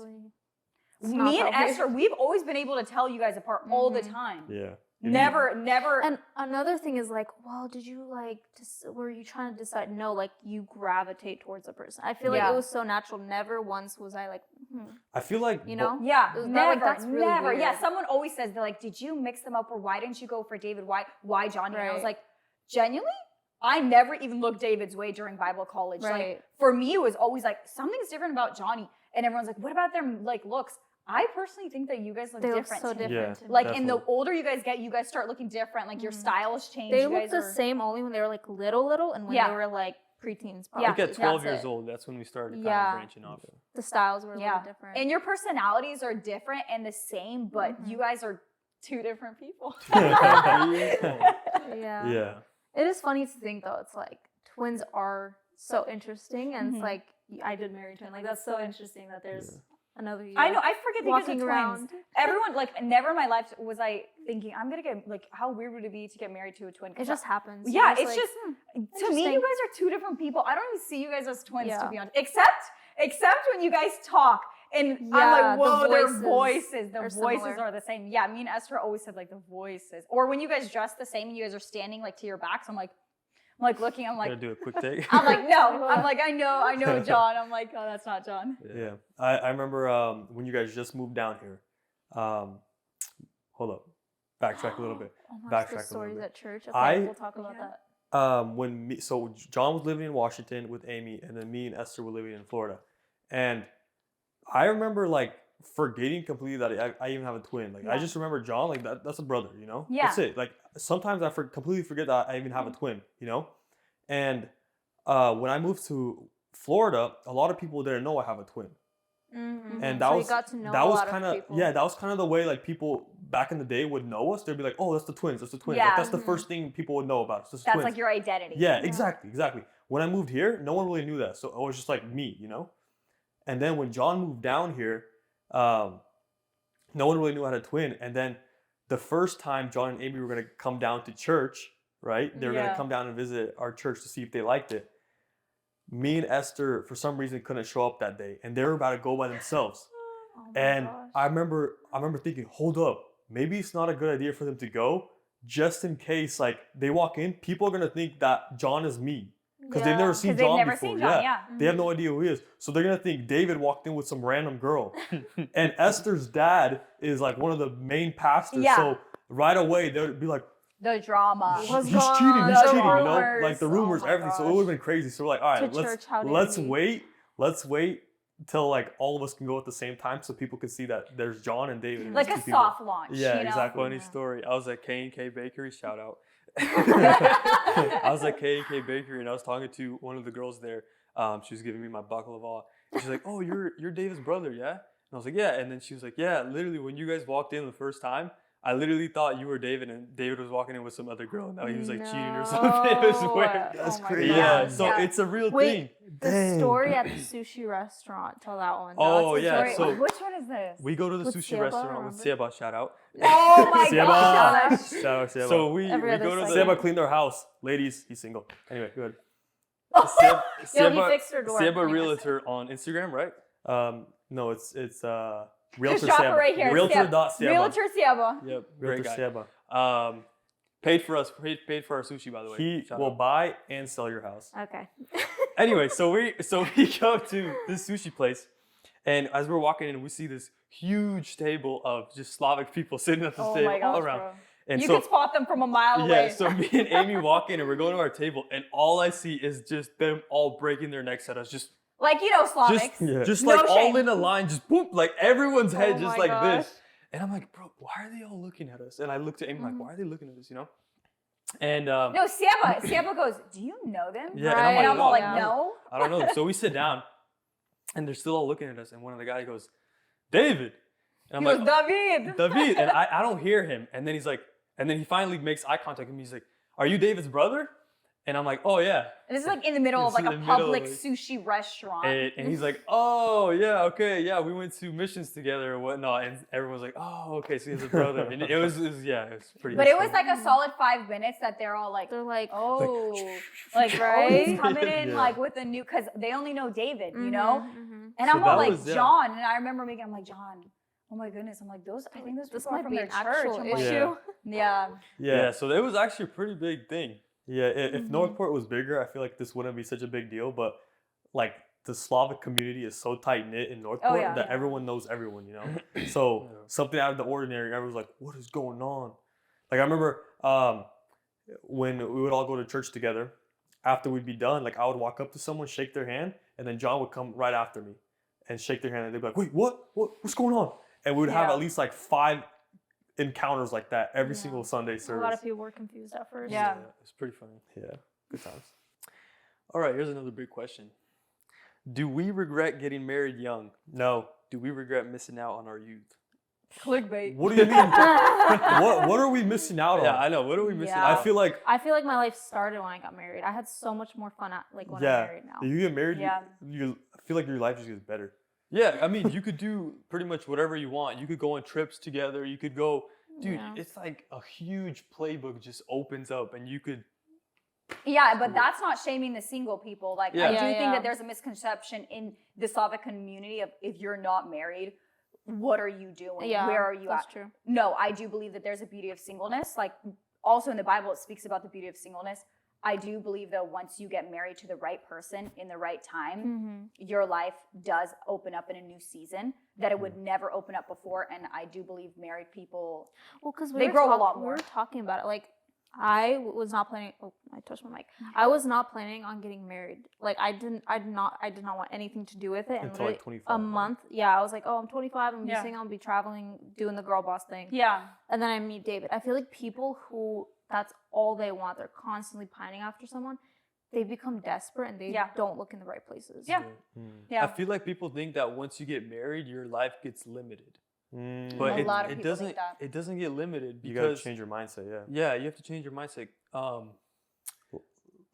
A: Me and Esther, we've always been able to tell you guys apart all the time.
B: Yeah.
A: Never.
D: And another thing is like, well, did you were you trying to decide? No, like you gravitate towards a person. I feel like it was so natural. Never once was I like,
B: I feel like
D: You know?
A: Yeah,
D: That,
A: never,
D: like, that's really
A: never.
D: weird.
A: Yeah, someone always says, they're like, did you mix them up, or why didn't you go for David? Why Johnny? And I was
D: Right.
A: like, genuinely? I never even looked David's way during Bible college.
D: Right.
A: Like, for me, it was always like, something's different about Johnny. And everyone's like, what about their like looks? I personally think that you guys look
D: They look
A: different.
D: so
A: to me.
D: different. to me.
A: Like, and the
B: Definitely.
A: older you guys get, you guys start looking different. Like, your styles change.
D: They
A: you
D: look
A: guys
D: the
A: are-
D: same only when they were like little, and when
A: Yeah.
D: they were like preteens.
A: Yeah.
C: I think at
D: That's
C: 12 years
D: it.
C: old, that's when we started kind
D: Yeah.
C: of branching off.
D: The styles were a
A: Yeah.
D: little different.
A: And your personalities are different and the same, but
D: Mm-hmm.
A: you guys are two different people.
D: yeah.
B: yeah.
D: It is funny to think though. It's like twins are so interesting, and
A: Mhm.
D: it's like I did marry a twin. Like that's so interesting that there's another you.
A: I know. I forget that you guys
D: walking
A: are twins.
D: around.
A: Everyone, like, never in my life was I thinking I'm gonna get, like, how weird would it be to get married to a twin? 'Cause
D: It just happens.
A: yeah,
D: You're
A: it's
D: like,
A: just to me,
D: interesting.
A: you guys are two different people. I don't even see you guys as twins, to
D: Yeah.
A: be honest. Except when you guys talk, and I'm
D: Yeah,
A: like,
D: the
A: whoa, their
D: voices
A: voices, the
D: are
A: voices
D: similar.
A: are the same. Yeah, me and Esther always said like the voices, or when you guys dress the same and you guys are standing like to your backs, I'm like looking, I'm
C: Gonna
A: like.
C: do a quick take.
A: I'm like, no. I'm like, I know John. I'm like, oh, that's not John.
B: Yeah. I remember when you guys just moved down here. Hold up. Backtrack a little bit.
D: Oh my gosh,
B: Backtrack a
D: the
B: little
D: stories
B: bit.
D: at church. Okay,
B: I-
D: we'll talk about that.
B: So John was living in Washington with Amy, and then me and Esther were living in Florida. And I remember like forgetting completely that I even have a twin. Like I
A: Yeah.
B: just remember John, like that's a brother, you know?
A: Yeah.
B: That's it. Like sometimes I completely forget that I even have a twin, you know? And when I moved to Florida, a lot of people didn't know I have a twin.
D: Mm-hmm.
B: And that
D: so
B: was
D: you got to know
B: that
D: a
B: was
D: lot
B: kind
D: of
B: of
D: people.
B: yeah, that was kind of the way like people back in the day would know us. They'd be like, "Oh, that's the twins. That's the twins."
A: Yeah.
B: Like, that's the
D: Mhm.
B: first thing people would know about us. That's the
A: That's
B: twins.
A: like your identity.
B: Yeah, exactly. When I moved here, no one really knew that, so it was just like me, you know. And then when John moved down here, no one really knew I had a twin. And then the first time John and Amy were gonna come down to church, right? They were
A: Yeah.
B: gonna come down and visit our church to see if they liked it. Me and Esther, for some reason, couldn't show up that day, and they were about to go by themselves.
D: Oh my
B: And
D: gosh.
B: I remember thinking, hold up, maybe it's not a good idea for them to go, just in case like they walk in, people are gonna think that John is me. Because they've never seen
A: Because they've
B: John
A: never
B: before.
A: seen John. Yeah.
B: They have no idea who he is. So they're gonna think David walked in with some random girl. And Esther's dad is like one of the main pastors.
A: Yeah.
B: So right away they would be like,
A: The drama.
D: What's
B: he's
D: going
B: cheating,
D: on?
B: he's
A: The
B: cheating, you know?
A: rumors.
B: Like the
A: Oh
B: rumors,
A: my
B: everything. So it
A: gosh.
B: would have been crazy. So we're like, all right,
D: To church, how did
B: let's
D: he?
B: wait. Let's wait till like all of us can go at the same time so people can see that there's John and David. and
A: Like
B: there's
A: a
B: two people.
A: soft launch.
B: Yeah,
A: you know?
B: exactly.
C: Funny
D: Yeah.
C: story. I was at K&K Bakery. Shout out. I was at K&K Bakery and I was talking to one of the girls there. She was giving me my baklava. And she's like, "Oh, you're David's brother, yeah?" And I was like, "Yeah." And then she was like, "Yeah, literally when you guys walked in the first time, I literally thought you were David, and David was walking in with some other girl. Now he was like cheating or something. It was
D: No.
C: weird."
B: That's
D: Oh my
B: crazy.
C: Yeah,
D: gosh.
C: so
A: Yeah.
C: it's a real
D: Wait,
C: thing.
D: The
B: Dang.
D: story at the sushi restaurant. Tell that one.
C: Oh,
D: That's a
C: yeah,
A: Wait,
C: so-
A: which one is this?
C: We go to the
D: With
C: sushi
D: Sieba,
C: restaurant with Sieba, shout out.
A: Oh my
B: Sieba.
A: gosh.
B: Shout out Sieba.
C: So we
D: Every other
C: go to the
D: second.
B: Sieba cleaned our house. Ladies, he's single. Anyway, good.
C: Sieba,
D: Yo, he fixed her door.
C: Sieba
D: Anyways.
C: Realtor on Instagram, right?
B: No, it's Realtor
A: Just drop it
B: Sieba.
A: right here.
B: Realtor.Sieba.
A: Realtor Sieba.
C: Yep, great
B: Realtor
C: guy.
B: Sieba.
C: Paid for us, paid for our sushi, by the way.
B: He
C: Shout
B: will
C: out.
B: buy and sell your house.
D: Okay.
C: Anyway, so we go to this sushi place, and as we're walking in, we see this huge table of just Slavic people sitting at this
A: Oh
C: table
A: my gosh,
C: all around.
A: bro.
C: And
A: You
C: so
A: could spot them from a mile away.
C: yeah, so me and Amy walk in, and we're going to our table, and all I see is just them all breaking their necks at us, just
A: Like, you know, Slavics.
B: Yeah.
C: just
A: No
C: like all
A: shame.
C: in a line, just boom, like everyone's head
D: Oh
C: just
D: my
C: like
D: gosh.
C: this. And I'm like, bro, why are they all looking at us? And I looked at Amy like,
D: Mm-hmm.
C: why are they looking at us? You know? And
A: No, Sieba goes, do you know them?
C: yeah,
D: Right.
A: And
C: and
A: I'm all like,
D: Yeah.
A: no.
C: I don't know. So we sit down, and they're still all looking at us. And one of the guys goes, David. And
A: He
C: I'm
A: goes,
C: like,
A: David.
C: David. And I don't hear him. And then he's like, and then he finally makes eye contact with me. He's like, are you David's brother? And I'm like, oh yeah.
A: And this is like in the middle of
C: It's
A: like
C: in
A: a
C: the middle
A: public
C: of-
A: sushi restaurant.
C: And he's like, oh yeah, okay, yeah, we went to missions together or whatnot. And everyone's like, oh, okay, so he's a brother. And it was pretty.
A: But it was like a solid 5 minutes that they're all like,
D: They're like,
A: oh, like, oh,
D: Right?
A: he's coming in
B: Yeah.
A: like with a new, because they only know David, you know?
D: mhm.
A: And
C: So
A: I'm all
C: that
A: like,
C: was, yeah.
A: John. And I remember I'm like, John, oh my goodness. I'm like, I think those
D: This
A: people are
D: might
A: from
D: be
A: their
D: an
A: church.
D: actual
A: I'm like,
D: issue.
A: yeah.
C: Yeah, so it was actually a pretty big thing.
B: Yeah, if Northport was bigger, I feel like this wouldn't be such a big deal. But like the Slavic community is so tight knit in North
A: Oh,
B: Port
A: yeah.
B: that
A: Yeah.
B: everyone knows everyone, you know. So
C: Yeah.
B: something out of the ordinary, everyone's like, "What is going on?" Like I remember when we would all go to church together. After we'd be done, like I would walk up to someone, shake their hand, and then John would come right after me and shake their hand, and they'd be like, "Wait, what's going on?" And we would have
A: Yeah.
B: at least like 5 encounters like that every
D: Yeah.
B: single Sunday
D: A
B: service.
D: lot of people were confused at first.
A: Yeah.
C: It's pretty funny.
B: Yeah, good times.
C: All right, here's another big question. Do we regret getting married young?
B: No.
C: Do we regret missing out on our youth?
A: Clickbait.
B: What do you mean? what are we missing out on?
C: Yeah, I know. What are we missing
A: Yeah.
C: out
B: I feel like
D: I feel like my life started when I got married. I had so much more fun when I'm married now.
B: you get married,
A: Yeah.
B: I feel like your life just gets better.
C: Yeah, I mean, you could do pretty much whatever you want. You could go on trips together. You could go, dude,
D: Yeah.
C: it's like a huge playbook just opens up and you could,
A: Yeah, but that's not shaming the single people. Like,
C: Yeah.
A: I do
D: Yeah,
A: think
D: yeah.
A: that there's a misconception in the Slavic community of if you're not married, what are you doing?
D: Yeah,
A: Where are you
D: that's
A: at?
D: true.
A: No, I do believe that there's a beauty of singleness. Like, also in the Bible, it speaks about the beauty of singleness. I do believe that once you get married to the right person in the right time,
D: Mm-hmm.
A: your life does open up in a new season that it would never open up before. And I do believe married people,
D: Well, because
A: They grow a lot
D: We
A: more.
D: were talking about it. Like, I was not planning. Oh, I touched my mic. I was not planning on getting married. Like, I did not want anything to do with it. And
B: Until, like,
D: literally
B: 25,
D: a month. Yeah, I was like, oh, I'm 25. I'm gonna be
A: Yeah.
D: single. I'll be traveling, doing the girl boss thing.
A: yeah,
D: And then I meet David. I feel like people who that's all they want, they're constantly pining after someone. They become desperate and they
A: Yeah.
D: don't look in the right places.
A: Yeah.
C: I
A: yeah.
C: feel like people think that once you get married, your life gets limited.
B: Mm.
C: But
A: A
C: it,
A: lot of
C: it
A: people
C: doesn't.
A: think that.
C: It doesn't get limited
B: You gotta
C: because
B: change your mindset, yeah.
C: yeah, you have to change your mindset.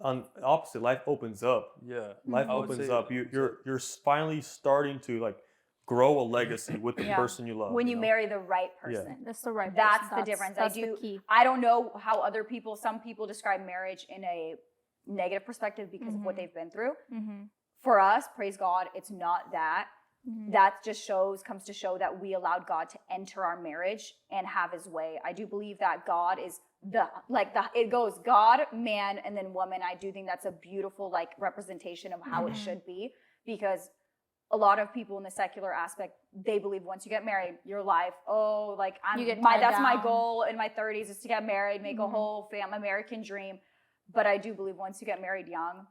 B: On the opposite, life opens up.
C: Yeah,
B: Life
C: I would
B: opens
C: say
B: up. You're finally starting to like grow a legacy with the
A: Yeah.
B: person you love.
A: When you
B: know?
A: marry the right person.
D: That's the right
A: That's
D: person.
A: the difference.
D: That's
A: I do.
D: the key.
A: I don't know how some people describe marriage in a negative perspective because of what
D: Mhm.
A: they've been through.
D: Mm-hmm.
A: For us, praise God, it's not that.
D: Mm-hmm.
A: That just comes to show that we allowed God to enter our marriage and have his way. I do believe that God is it goes God, man, and then woman. I do think that's a beautiful like representation of how it
D: Mhm.
A: should be, because a lot of people in the secular aspect, they believe once you get married, your life,
D: You get tied
A: that's my
D: down.
A: goal in my 30s is to get married, make a
D: Mhm.
A: whole American dream. But I do believe once you get married young,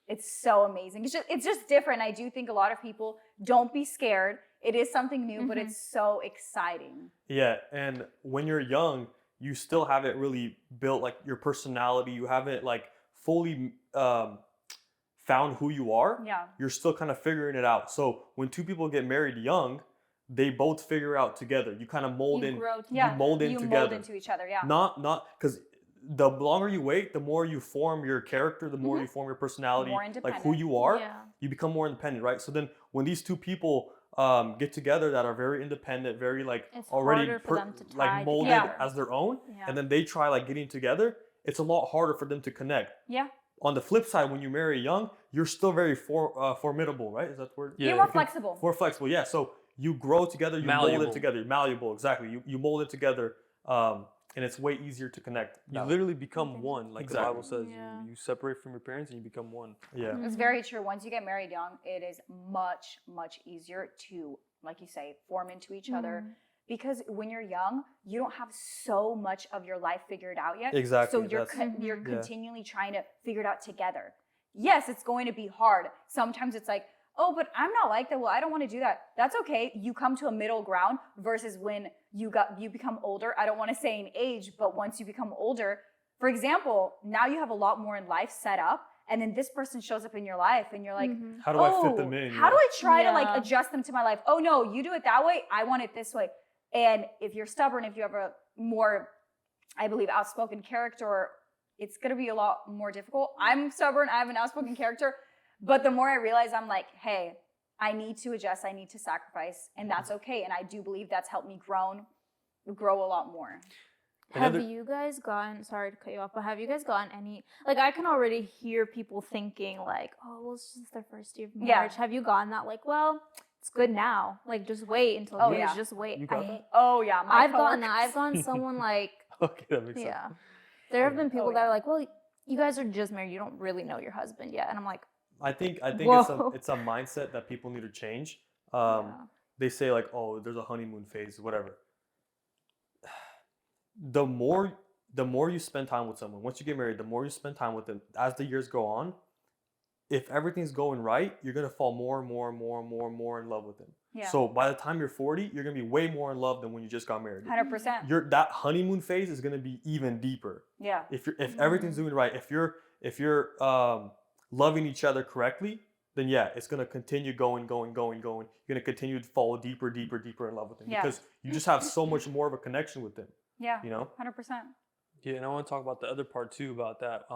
A: it's so amazing. It's just different. I do think a lot of people don't be scared. It is something new, but
D: Mhm.
A: it's so exciting.
B: Yeah, and when you're young, you still haven't really built like your personality. You haven't like fully found who you are.
A: Yeah.
B: You're still kind of figuring it out. So when two people get married young, they both figure out together. You kind of mold in.
A: Yeah.
B: You mold in
A: You
B: together.
A: mold into each other. Yeah.
B: Not because the longer you wait, the more you form your character, the more you form your personality,
A: More
B: like who
A: independent.
B: you are.
D: Yeah.
B: You become more independent, right? So then when these two people get together that are very independent, very like
D: It's
B: already
D: harder for them to tie
B: like molded
A: together.
B: as their own,
D: Yeah.
B: and then they try like getting together, it's a lot harder for them to connect.
A: Yeah.
B: On the flip side, when you marry young, you're still very formidable, right? Is that the word?
C: Yeah.
A: You're more flexible.
B: More flexible, yeah. So you grow together, you mold
C: Malleable.
B: it together, malleable, exactly. You mold it together, and it's way easier to connect.
C: You
B: that way.
C: literally become one, like the
B: Exactly.
C: Bible says.
D: Yeah.
C: You separate from your parents and you become one.
B: Yeah.
A: It's very true. Once you get married young, it is much, much easier to, like you say, form into each other.
D: Mhm.
A: Because when you're young, you don't have so much of your life figured out yet.
B: Exactly,
A: So you're
B: that's-
A: you're
B: Yeah.
A: continually trying to figure it out together. Yes, it's going to be hard. Sometimes it's like, oh, but I'm not like that. Well, I don't want to do that. That's okay. You come to a middle ground versus when you become older. I don't want to say in age, but once you become older, for example, now you have a lot more in life set up. And then this person shows up in your life and you're like,
D: Mhm.
B: How do I fit them in?
A: how do I try to like
D: Yeah.
A: adjust them to my life? Oh no, you do it that way. I want it this way. And if you're stubborn, if you have a more, I believe, outspoken character, it's going to be a lot more difficult. I'm stubborn. I have an outspoken character. But the more I realize, I'm like, hey, I need to adjust. I need to sacrifice. And that's okay. And I do believe that's helped me grow a lot more.
D: Have
B: Another-
D: you guys gotten, sorry to cut you off, but have you guys gotten any, like I can already hear people thinking like, oh, well, it's just their first year of
A: Yeah.
D: marriage. Have you gotten that like, well, it's good now. Like just wait until
A: Oh,
D: years,
A: yeah.
D: just wait.
C: You got that?
A: Oh yeah.
D: I've gotten that. I've gotten someone like,
C: Okay, that makes sense.
D: yeah. There have been people
A: Oh,
D: that
A: yeah.
D: are like, well, you guys are just married. You don't really know your husband yet. And I'm like,
B: I think
D: Whoa.
B: it's a mindset that people need to change.
D: Yeah.
B: They say like, oh, there's a honeymoon phase, whatever. The more you spend time with someone, once you get married, the more you spend time with them, as the years go on, if everything's going right, you're gonna fall more and more in love with them.
A: Yeah.
B: So by the time you're 40, you're gonna be way more in love than when you just got married.
A: 100%.
B: That honeymoon phase is gonna be even deeper.
A: Yeah.
B: If everything's doing right, if you're loving each other correctly, then yeah, it's gonna continue going. You're gonna continue to fall deeper in love with them because you just have so much more of a connection with them.
A: Yeah.
B: You know.
A: 100%.
C: Yeah, and I want to talk about the other part too about that.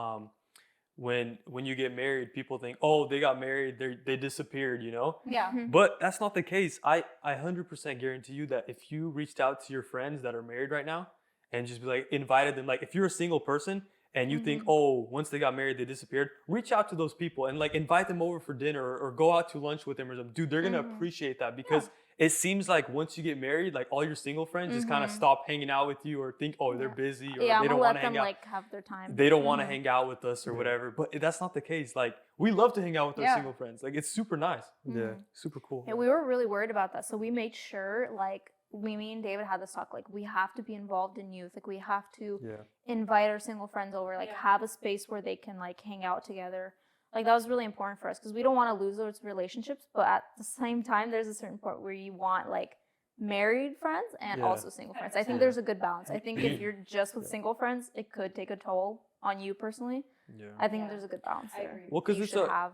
C: When you get married, people think, oh, they got married, they disappeared, you know?
A: Yeah.
C: But that's not the case. I 100% guarantee you that if you reached out to your friends that are married right now and just be like, invited them, like if you're a single person and you think, oh, once they got married, they disappeared, reach out to those people and like invite them over for dinner or go out to lunch with them or something. Dude, they're going to appreciate that because it seems like once you get married, like all your single friends just kind of stop hanging out with you or think, oh, they're busy or they don't want to hang out.
D: Like have their time.
C: They don't want to hang out with us or whatever. But that's not the case. Like we love to hang out with our single friends. Like it's super nice.
B: Yeah.
C: Super cool.
D: Yeah, we were really worried about that. So we made sure, like, me and David had this talk, like, we have to be involved in youth. Like, we have to invite our single friends over, like, have a space where they can, like, hang out together. Like, that was really important for us because we don't want to lose those relationships. But at the same time, there's a certain point where you want, like, married friends and also single friends. I think there's a good balance. I think if you're just with single friends, it could take a toll on you personally.
C: Yeah.
D: I think there's a good balance there.
C: Well, because
D: You
C: it's
D: should have.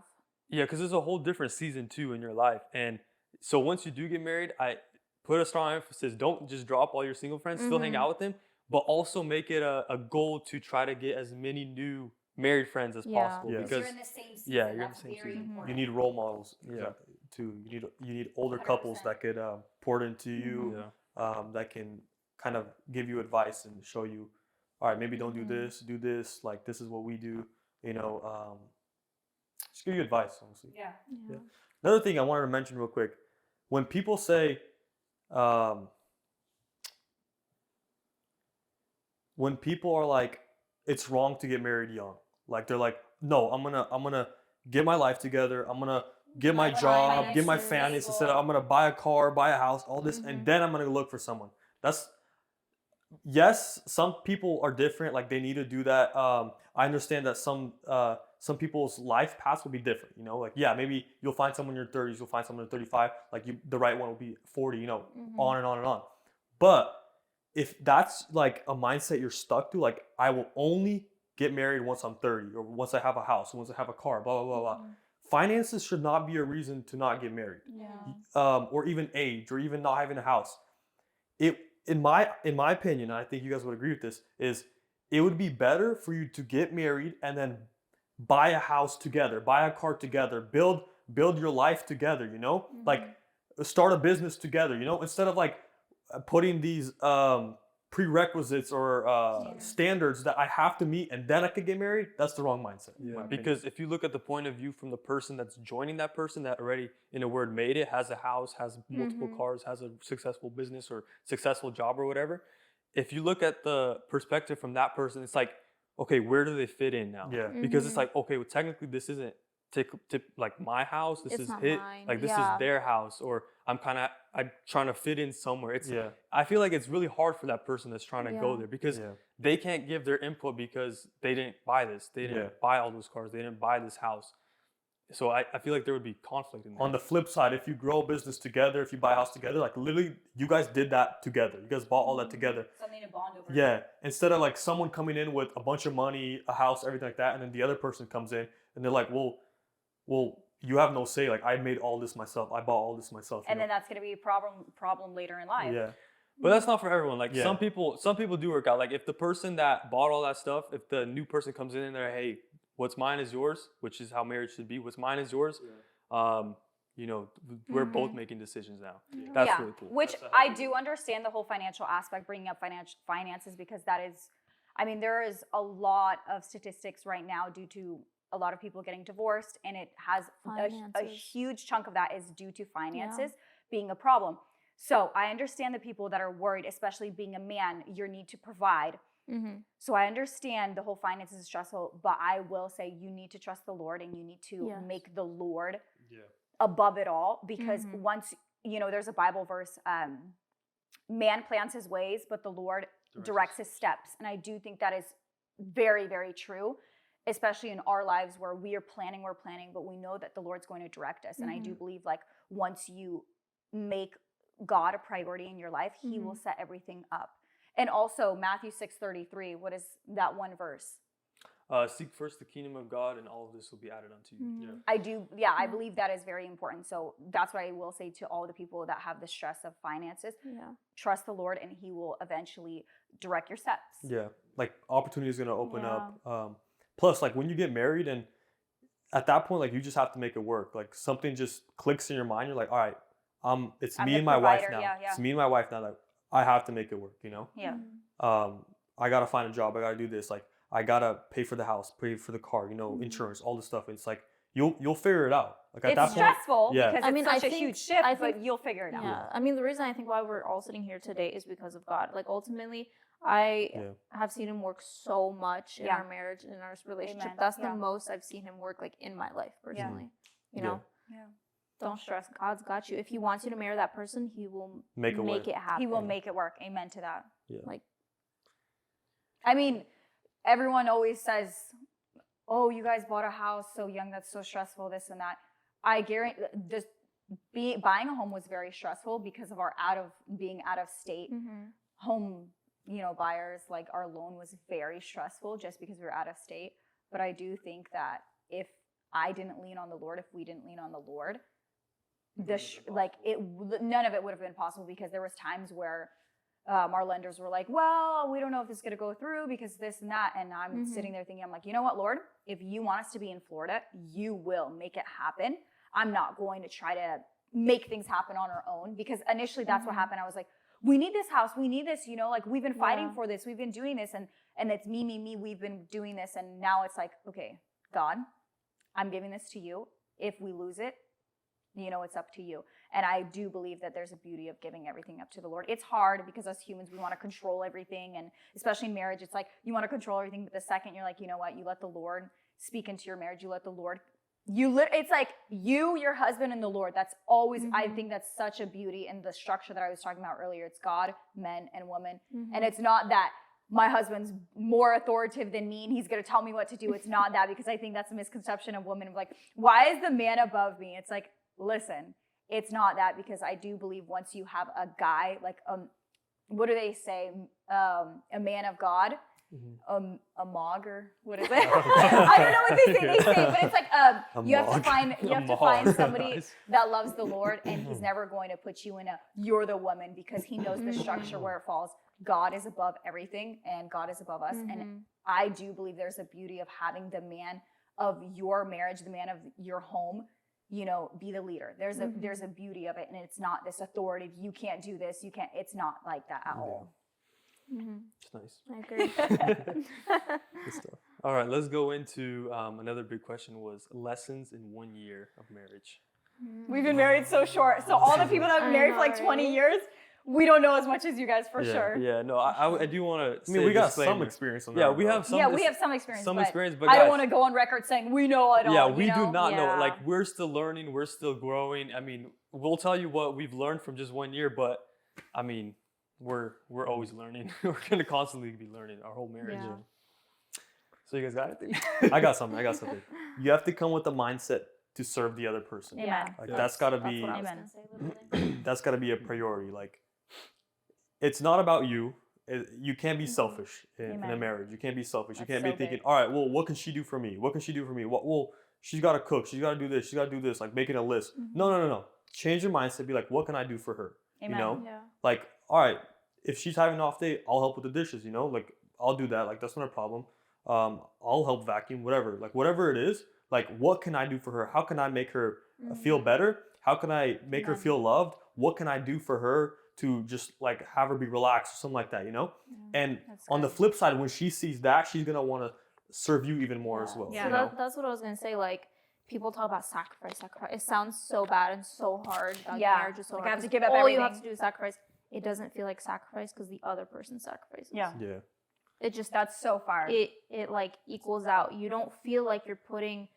C: because it's a whole different season too in your life. And so once you do get married, I put a strong emphasis. Don't just drop all your single friends. Still hang out with them, but also make it a goal to try to get as many new married friends as possible.
B: Yeah.
C: Because
A: you're in the same season.
C: you're in the
A: That's
C: same
A: very
C: season.
A: important.
B: You need role models. Too. You need older couples that could pour into you. That can kind of give you advice and show you, all right, maybe don't do this, like this is what we do, you know, just give you advice, honestly.
A: Yeah.
B: Another thing I wanted to mention real quick, when people say, when people are like, it's wrong to get married young, like they're like, no, I'm gonna get my life together, I'm gonna get my job, get my finances set up, I'm gonna buy a car, buy a house, all this, and then I'm gonna look for someone. Yes, some people are different, like they need to do that. I understand that some people's life paths will be different, you know, like, yeah, maybe you'll find someone in your 30s, you'll find someone in 35, like the right one will be 40, you know, on and on and on. But if that's like a mindset you're stuck to, like, I will only get married once I'm 30 or once I have a house, once I have a car, blah, blah, blah, blah. Finances should not be a reason to not get married, or even age, or even not having a house. In my opinion, and I think you guys would agree with this, is it would be better for you to get married and then buy a house together, buy a car together, build your life together. You know, like start a business together. You know, instead of like putting these prerequisites or standards that I have to meet and then I could get married, that's the wrong mindset.
C: Yeah, because if you look at the point of view from the person that's joining that person that already, in a word, made it, has a house, has multiple cars, has a successful business or successful job or whatever, if you look at the perspective from that person, it's like, okay, where do they fit in now?
B: Yeah.
C: Because it's like, okay, well, technically this isn't like my house, this
D: It's
C: is
D: not
C: it,
D: mine.
C: like this is their house, or I'm trying to fit in somewhere. It's
B: Yeah.
C: I feel like it's really hard for that person that's trying to go there because they can't give their input because they didn't buy this, they didn't buy all those cars, they didn't buy this house. So I feel like there would be conflict in there.
B: On the flip side, if you grow a business together, if you buy a house together, like literally you guys did that together. You guys bought all that together.
A: Something to bond over.
B: Yeah. Instead of like someone coming in with a bunch of money, a house, everything like that, and then the other person comes in and they're like, well, you have no say. Like I made all this myself. I bought all this myself.
A: And then that's going to be a problem later in life.
B: Yeah.
C: But that's not for everyone. Like some people do work out. Like if the person that bought all that stuff, if the new person comes in and they're, hey, what's mine is yours, which is how marriage should be. What's mine is yours. You know, we're both making decisions now. That's really cool.
A: Which I do understand the whole financial aspect, bringing up finances, because that is, I mean, there is a lot of statistics right now due to a lot of people getting divorced, and it has a huge chunk of that is due to finances being a problem. So I understand the people that are worried, especially being a man, your need to provide. So I understand the whole finances is stressful, but I will say you need to trust the Lord and you need to make the Lord above it all, because once, there's a Bible verse, man plans his ways, but the Lord directs his steps. And I do think that is very, very true, especially in our lives where we're planning, but we know that the Lord's going to direct us. And I do believe like once you make God a priority in your life, he will set everything up. And also Matthew 6:33, what is that one verse?
C: Seek first the kingdom of God and all of this will be added unto you.
A: I believe that is very important. So that's what I will say to all the people that have the stress of finances. Trust the Lord and he will eventually direct your steps.
B: Yeah, like opportunity is going to open up. Plus, like when you get married and at that point, like you just have to make it work. Like something just clicks in your mind. You're like, all right, it's me and my wife now. It's me and my wife now. Like I have to make it work, I got to find a job. I got to do this. Like I got to pay for the house, pay for the car, insurance, all this stuff. It's like, you'll figure it out. Like at that point,
A: stressful because it's such a huge shift, but you'll figure it out.
D: Yeah. I mean, the reason I think why we're all sitting here today is because of God. Like ultimately, I have seen him work so much in our marriage, in our relationship. Amen. That's the most I've seen him work like in my life personally. You know? Yeah. Don't stress. God's got you. If he wants you to marry that person, he will make it happen.
A: He will make it work. Amen to that.
B: Yeah.
A: Like, I mean, everyone always says, oh, you guys bought a house so young, that's so stressful, this and that. I guarantee this buying a home was very stressful because of our being out of state. Home, buyers, like our loan was very stressful just because we were out of state. But I do think that if I didn't lean on the Lord, if we didn't lean on the Lord, none of it would have been possible, because there was times where our lenders were like, well, we don't know if this is going to go through because this and that. And I'm sitting there thinking, I'm like, you know what, Lord, if you want us to be in Florida, you will make it happen. I'm not going to try to make things happen on our own, because initially that's what happened. I was like, we need this house. We need this, like we've been fighting for this. We've been doing this and it's me. We've been doing this. And now it's like, okay, God, I'm giving this to you. If we lose it, it's up to you. And I do believe that there's a beauty of giving everything up to the Lord. It's hard because as humans, we want to control everything. And especially in marriage, it's like you want to control everything. But the second you're like, you know what, you let the Lord speak into your marriage. You let the Lord, it's like you, your husband, and the Lord. That's always, I think that's such a beauty in the structure that I was talking about earlier. It's God, men, and women. And it's not that my husband's more authoritative than me and he's going to tell me what to do. It's not that, because I think that's a misconception of women. Like, why is the man above me? It's like, listen, it's not that, because I do believe once you have a guy, like, what do they say? A man of God, a mog, or what is it? I don't know what they say, but it's like, you have to find somebody that loves the Lord, and he's never going to put you in you're the woman, because he knows the structure where it falls. God is above everything and God is above us. And I do believe there's a beauty of having the man of your marriage, the man of your home, be the leader. There's a beauty of it, and it's not this authoritative, you can't do this, you can't, it's not like that at all.
C: It's nice.
D: I agree.
C: Good stuff. All right, let's go into another big question was lessons in 1 year of marriage.
A: We've been married so short. So all the people that have been married for like 20 years, we don't know as much as you guys for sure.
C: Yeah, no, I do want to say
B: we got some experience on that.
C: Yeah, we have some.
A: Yeah, we have some experience.
C: But
A: I don't want to go on record saying we know it all.
C: Yeah, we do not know. Like, we're still learning. We're still growing. I mean, we'll tell you what we've learned from just 1 year, but I mean, we're always learning. We're going to constantly be learning our whole marriage.
D: Yeah.
C: So you guys got anything?
B: I got something. You have to come with the mindset to serve the other person.
A: Yeah.
B: Like that's got to be. That's got to be a priority. Like, it's not about you. You can't be selfish in a marriage. You can't be selfish. You can't be thinking, all right, well, what can she do for me? What can she do for me? Well, she's got to cook. She's got to do this. She's got to do this. Like making a list. No. Change your mindset. Be like, what can I do for her?
A: Amen.
B: Like, all right, if she's having an off day, I'll help with the dishes. Like, I'll do that. Like, that's not a problem. I'll help vacuum, whatever. Like, whatever it is. Like, what can I do for her? How can I make her feel better? How can I make her feel loved? What can I do for her to just like have her be relaxed or something like that, And on the flip side, when she sees that, she's going to want to serve you even more as well.
D: Yeah, so that's what I was going to say. Like, people talk about sacrifice. It sounds so bad and so hard. Marriage is so hard.
A: I have to give up
D: all
A: everything.
D: You have to do is sacrifice. It doesn't feel like sacrifice because the other person sacrifices.
A: Yeah.
D: It just
A: That's so far.
D: it like equals out. You don't feel like you're putting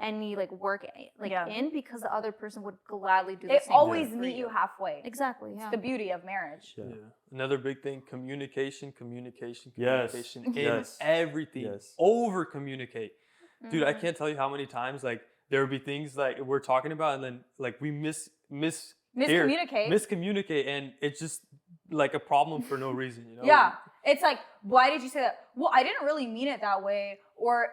D: any like work in because the other person would gladly do the
A: They
D: same.
A: always
D: thing for
A: meet you halfway.
D: Exactly. Yeah.
A: It's the beauty of marriage.
B: Yeah.
C: Yeah. Another big thing, communication
B: Yes.
C: in
B: Yes.
C: everything.
B: Yes.
C: Over communicate. Dude, I
D: Mhm.
C: can't tell you how many times like there would be things like we're talking about and then like we miscommunicate and it's just like a problem for no reason, you know?
A: Yeah. It's like, why did you say that? Well, I didn't really mean it that way.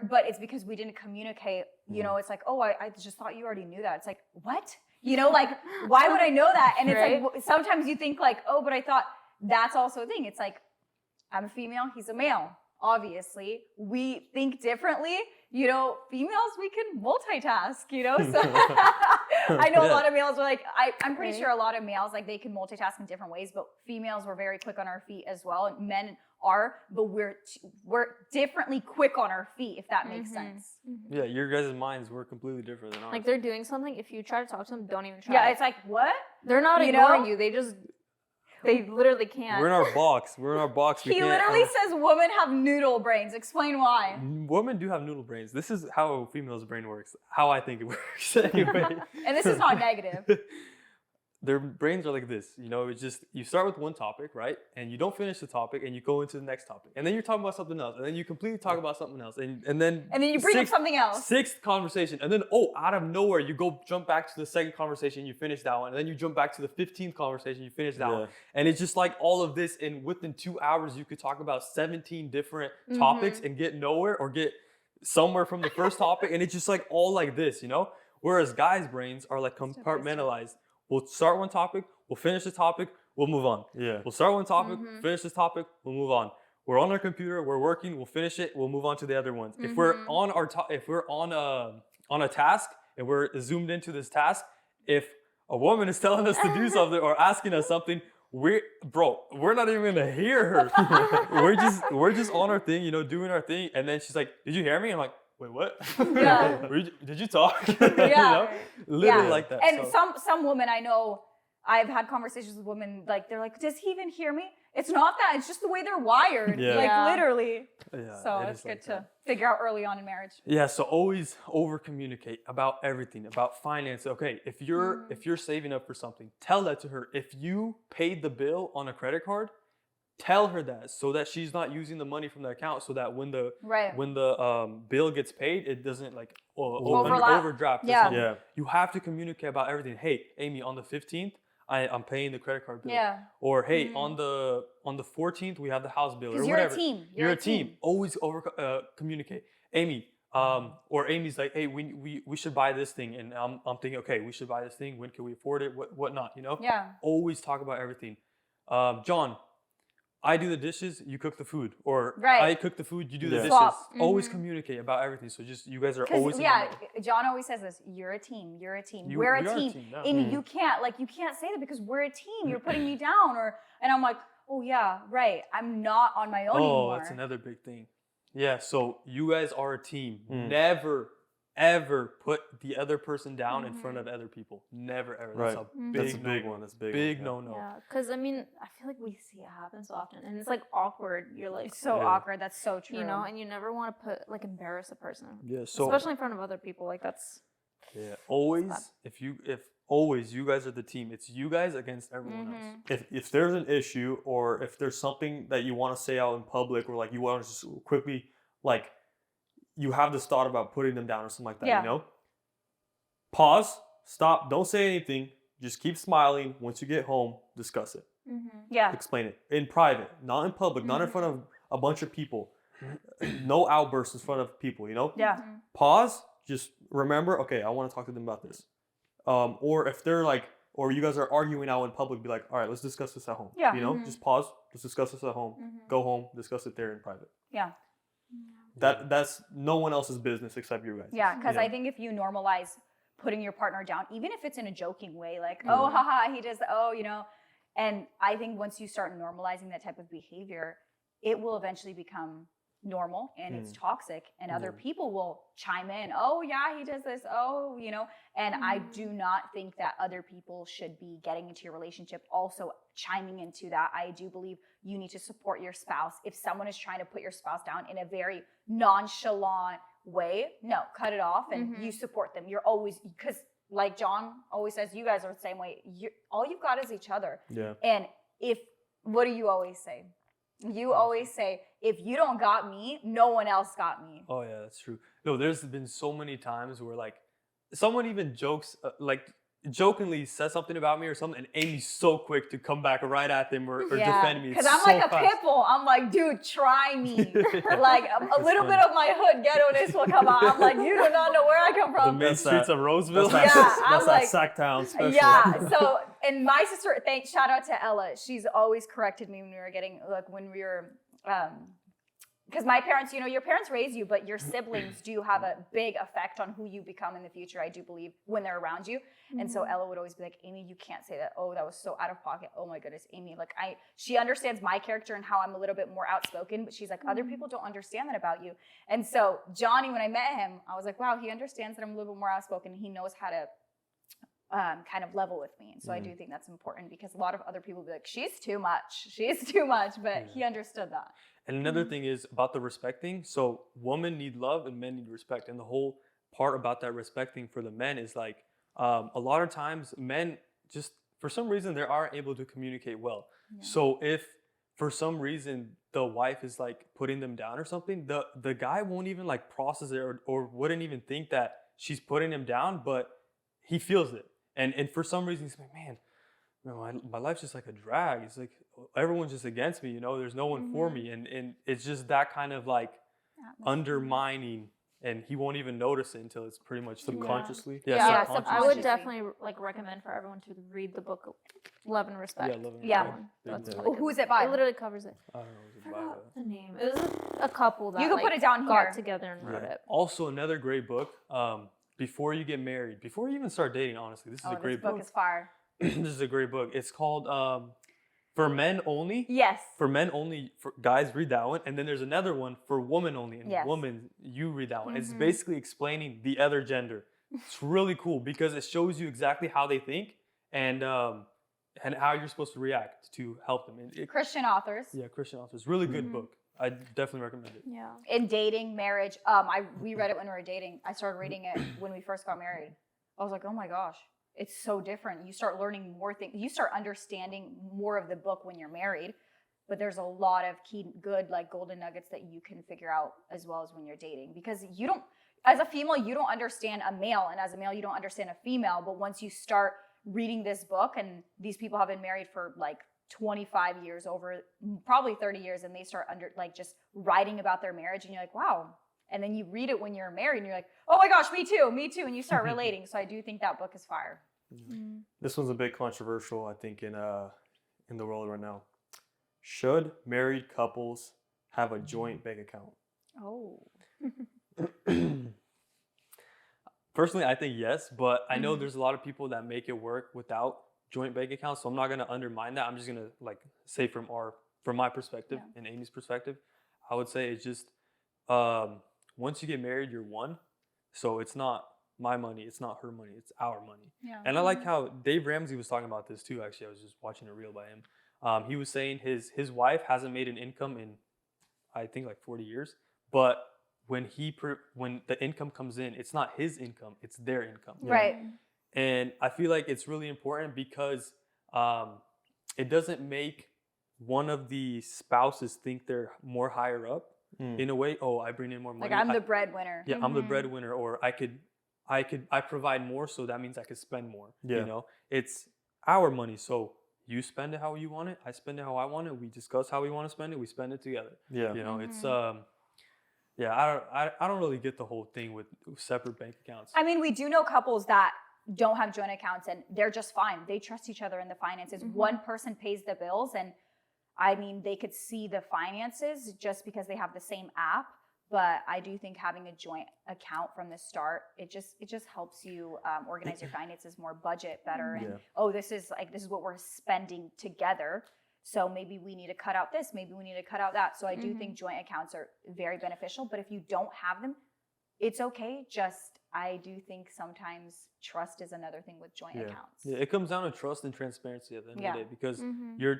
A: But it's because we didn't communicate. You know, it's like, oh, I just thought you already knew that. It's like, what? You know, like, why would I know that? And it's
D: Right?
A: like, sometimes you think like, oh, but I thought that's also a thing. It's like, I'm a female, he's a male. Obviously, we think differently. You know, females, we can multitask, you know? So I know a lot of males are like, I'm pretty sure a lot of males, like they can multitask in different ways, but females were very quick on our feet as well. And men are, but we're differently quick on our feet, if that makes sense.
C: Yeah, your guys' minds were completely different than ours.
D: Like they're doing something. If you try to talk to them, don't even try.
A: Yeah, it's like, what?
D: they're not
A: you
D: ignoring
A: know?
D: you. They literally can't.
C: We're in our box. We
A: He
C: can't,
A: literally says women have noodle brains. Explain why.
C: women do have noodle brains. This is how a female's brain works. How I think it works anyway.
A: And this is not negative.
C: Their brains are like this, you know, it's just, you start with one topic, right? And you don't finish the topic and you go into the next topic. And then you're talking about something else. And then you completely talk about something else. And then
A: You bring up something else.
C: Sixth conversation. And then, out of nowhere, you jump back to the second conversation, you finish that one. And then you jump back to the 15th conversation, you finish that one. And it's just like all of this. And within 2 hours, you could talk about 17 different topics and get nowhere or get somewhere from the first topic. And it's just like all like this, you know? Whereas guys' brains are like compartmentalized. We'll start one topic, we'll finish the topic, we'll move on.
B: Yeah.
C: We'll start one topic, finish this topic, we'll move on. We're on our computer, we're working, we'll finish it, we'll move on to the other ones. If we're on on a task and we're zoomed into this task, if a woman is telling us to do something or asking us something, we're not even gonna hear her. we're just on our thing, you know, doing our thing, and then she's like, "Did you hear me?" I'm like, wait, what?
A: Yeah.
C: Did you talk?
A: Yeah.
C: You know? Literally like that.
A: And
C: so.
A: some women I know, I've had conversations with women, like they're like, does he even hear me? It's not that, it's just the way they're wired.
B: Yeah.
A: Like
D: Yeah.
A: literally.
C: Yeah,
A: So
C: it
A: it's
C: is
A: good
C: like
A: to
C: that.
A: figure out early on in marriage.
C: Yeah, so always over communicate about everything, about finance. Okay, if you're saving up for something, tell that to her. If you paid the bill on a credit card, tell her that so that she's not using the money from the account, so that when the bill gets paid, it doesn't like
A: Overlap.
C: overdraft. Or
A: Yeah.
C: something.
B: Yeah.
C: You have to communicate about everything. Hey, Amy, on the 15th, I'm paying the credit card bill.
A: Yeah.
C: Or hey, on the 14th, we have the house bill or
A: Because you're
C: whatever.
A: a team.
C: You're a team. Always over communicate. Amy, or Amy's like, hey, we should buy this thing, and I'm thinking, okay, we should buy this thing. When can we afford it? What not? You know?
A: Yeah.
C: Always talk about everything. John, I do the dishes, you cook the food, or
A: Right.
C: I cook the food, you do the
B: Yeah.
C: dishes.
A: Swap.
C: Always communicate about everything. So just you guys are always.
A: Yeah, John always says this, you're a team, you're a team. We're a
C: we are a
A: team.
C: team, yeah.
A: Amy, you can't say that because we're a team. You're putting me down. And I'm like, oh yeah, right. I'm not on my own anymore.
C: Oh, that's another big thing. Yeah, so you guys are a team.
B: Mm.
C: Never, ever put the other person down in front of other people. Never, ever. That's
B: Right.
C: a
B: That's a
C: big
B: big
C: no-no.
B: one. That's a big.
C: Big
B: one.
C: no-no.
D: Yeah, because I mean, I feel like we see it happen so often, and it's like awkward. You're like,
A: It's so
B: Yeah.
A: awkward. That's so true.
D: you know, and you never want to put like embarrass a person,
C: Yeah, so
D: especially in front of other people. Like that's
C: yeah, always if always you guys are the team. It's you guys against everyone else.
B: If there's an issue or if there's something that you want to say out in public or like you want to just quickly like you have this thought about putting them down or something like that,
A: Yeah.
B: you know? Pause, stop, don't say anything. Just keep smiling. Once you get home, discuss it.
A: Yeah.
B: Explain it in private, not in public, not in front of a bunch of people. No outbursts in front of people, you know?
A: Yeah.
B: Pause, just remember, okay, I want to talk to them about this. Or if they're like, or you guys are arguing out in public, be like, all right, let's discuss this at home.
A: Yeah.
B: You know, just pause, let's discuss this at home. Go home, discuss it there in private.
A: Yeah.
B: That's no one else's business except you guys.
A: Yeah. Because
B: Yeah.
A: I think if you normalize putting your partner down, even if it's in a joking way, like, oh, haha, he does, oh, you know. And I think once you start normalizing that type of behavior, it will eventually become normal and it's toxic, and other people will chime in, oh yeah, he does this, oh, you know, and I do not think that other people should be getting into your relationship also chiming into that. I do believe you need to support your spouse. If someone is trying to put your spouse down in a very nonchalant way, no, cut it off, and you support them. You're always, because like Jon always says, you guys are the same way. All you've got is each other.
B: Yeah.
A: And what do you always say? You always say, if you don't got me, no one else got me.
C: Oh yeah, that's true. No, there's been so many times where like someone even jokes, jokingly says something about me or something, and Amy's so quick to come back right at them or defend me.
A: Because I'm
C: so
A: like a pit bull. I'm like, dude, try me. Like a little bit of my hood ghetto-ness will come out. I'm like, you do not know where I come
C: The
A: from.
C: main streets of Roseville.
B: That's
A: I'm like,
B: that Sacktown special.
A: yeah. So, and my sister, shout out to Ella. She's always corrected me when we were because my parents, you know, your parents raise you, but your siblings do have a big effect on who you become in the future, I do believe, when they're around you. And so Ella would always be like, Amy, you can't say that. Oh, that was so out of pocket. Oh my goodness, Amy. Like she understands my character and how I'm a little bit more outspoken, but she's like, other people don't understand that about you. And so Johnny, when I met him, I was like, wow, he understands that I'm a little bit more outspoken. He knows how to kind of level with me. And so I do think that's important, because a lot of other people be like, she's too much, but he understood that.
C: And another thing is about the respecting. So women need love and men need respect. And the whole part about that respecting for the men is like, a lot of times men just, for some reason, they aren't able to communicate well. Yeah. So if for some reason the wife is like putting them down or something, the guy won't even like process it or wouldn't even think that she's putting him down, but he feels it. And for some reason he's like, man, my life's just like a drag. It's like everyone's just against me, you know, there's no one for me. And it's just that kind of like undermining, and he won't even notice it until it's pretty much
B: subconsciously.
D: Yeah,
C: subconsciously.
D: I would definitely like recommend for everyone to read the book Love and Respect.
C: Yeah, Love and
A: Yeah.
C: Respect.
D: That's
C: Yeah.
D: really
A: Who is it by?
D: It literally covers it.
C: I don't know. Is it
D: I
C: by
D: forgot the name. It was a couple that
A: You can put it down
D: got
A: here.
D: together and wrote it.
C: Also, another great book. Before you get married, before you even start dating, honestly, this is a great
A: this book is fire.
C: This is a great book. It's called For Men Only.
A: Yes.
C: For Men Only. For guys, read that one. And then there's another one for women only. And women, you read that one. It's basically explaining the other gender. It's really cool because it shows you exactly how they think and how you're supposed to react to help them.
A: Christian authors.
C: Yeah, Christian authors. Really good book. I definitely recommend it.
D: Yeah.
A: In dating, marriage, we read it when we were dating. I started reading it when we first got married. I was like, oh my gosh, it's so different. You start learning more things. You start understanding more of the book when you're married. But there's a lot of good like golden nuggets that you can figure out as well as when you're dating. Because you don't, as a female, you don't understand a male. And as a male, you don't understand a female. But once you start reading this book, and these people have been married for like 25 years, over probably 30 years, and they start just writing about their marriage, and you're like, wow. And then you read it when you're married and you're like, oh my gosh, me too, and you start relating. So I do think that book is fire.
B: This one's a bit controversial, I think, in the world right now. Should married couples have a joint bank account?
A: Oh.
C: Personally, I think yes, but I know there's a lot of people that make it work without joint bank accounts, so I'm not going to undermine that. I'm just going to like say from my perspective and Amy's perspective, I would say it's just once you get married, you're one. So it's not my money, it's not her money, it's our money. Yeah. And I like how Dave Ramsey was talking about this too. Actually, I was just watching a reel by him. He was saying his wife hasn't made an income in I think like 40 years, but when the income comes in, it's not his income, it's their income.
A: Right.
C: And I feel like it's really important because it doesn't make one of the spouses think they're more higher up in a way. Oh, I bring in more money.
A: Like I'm the breadwinner.
C: Yeah, I'm the breadwinner, or I provide more, so that means I could spend more. Yeah. You know, it's our money, so you spend it how you want it, I spend it how I want it. We discuss how we want to spend it, we spend it together. Yeah. You know, it's I don't really get the whole thing with separate bank accounts.
A: I mean, we do know couples that don't have joint accounts and they're just fine. They trust each other in the finances. One person pays the bills, and I mean, they could see the finances just because they have the same app. But I do think having a joint account from the start, it just helps you organize your finances more, budget better, and this is what we're spending together. So maybe we need to cut out this, maybe we need to cut out that. So I do think joint accounts are very beneficial, but if you don't have them, it's okay. Just, I do think sometimes trust is another thing with joint accounts.
C: Yeah, it comes down to trust and transparency at the end of the day, because
D: Mm-hmm.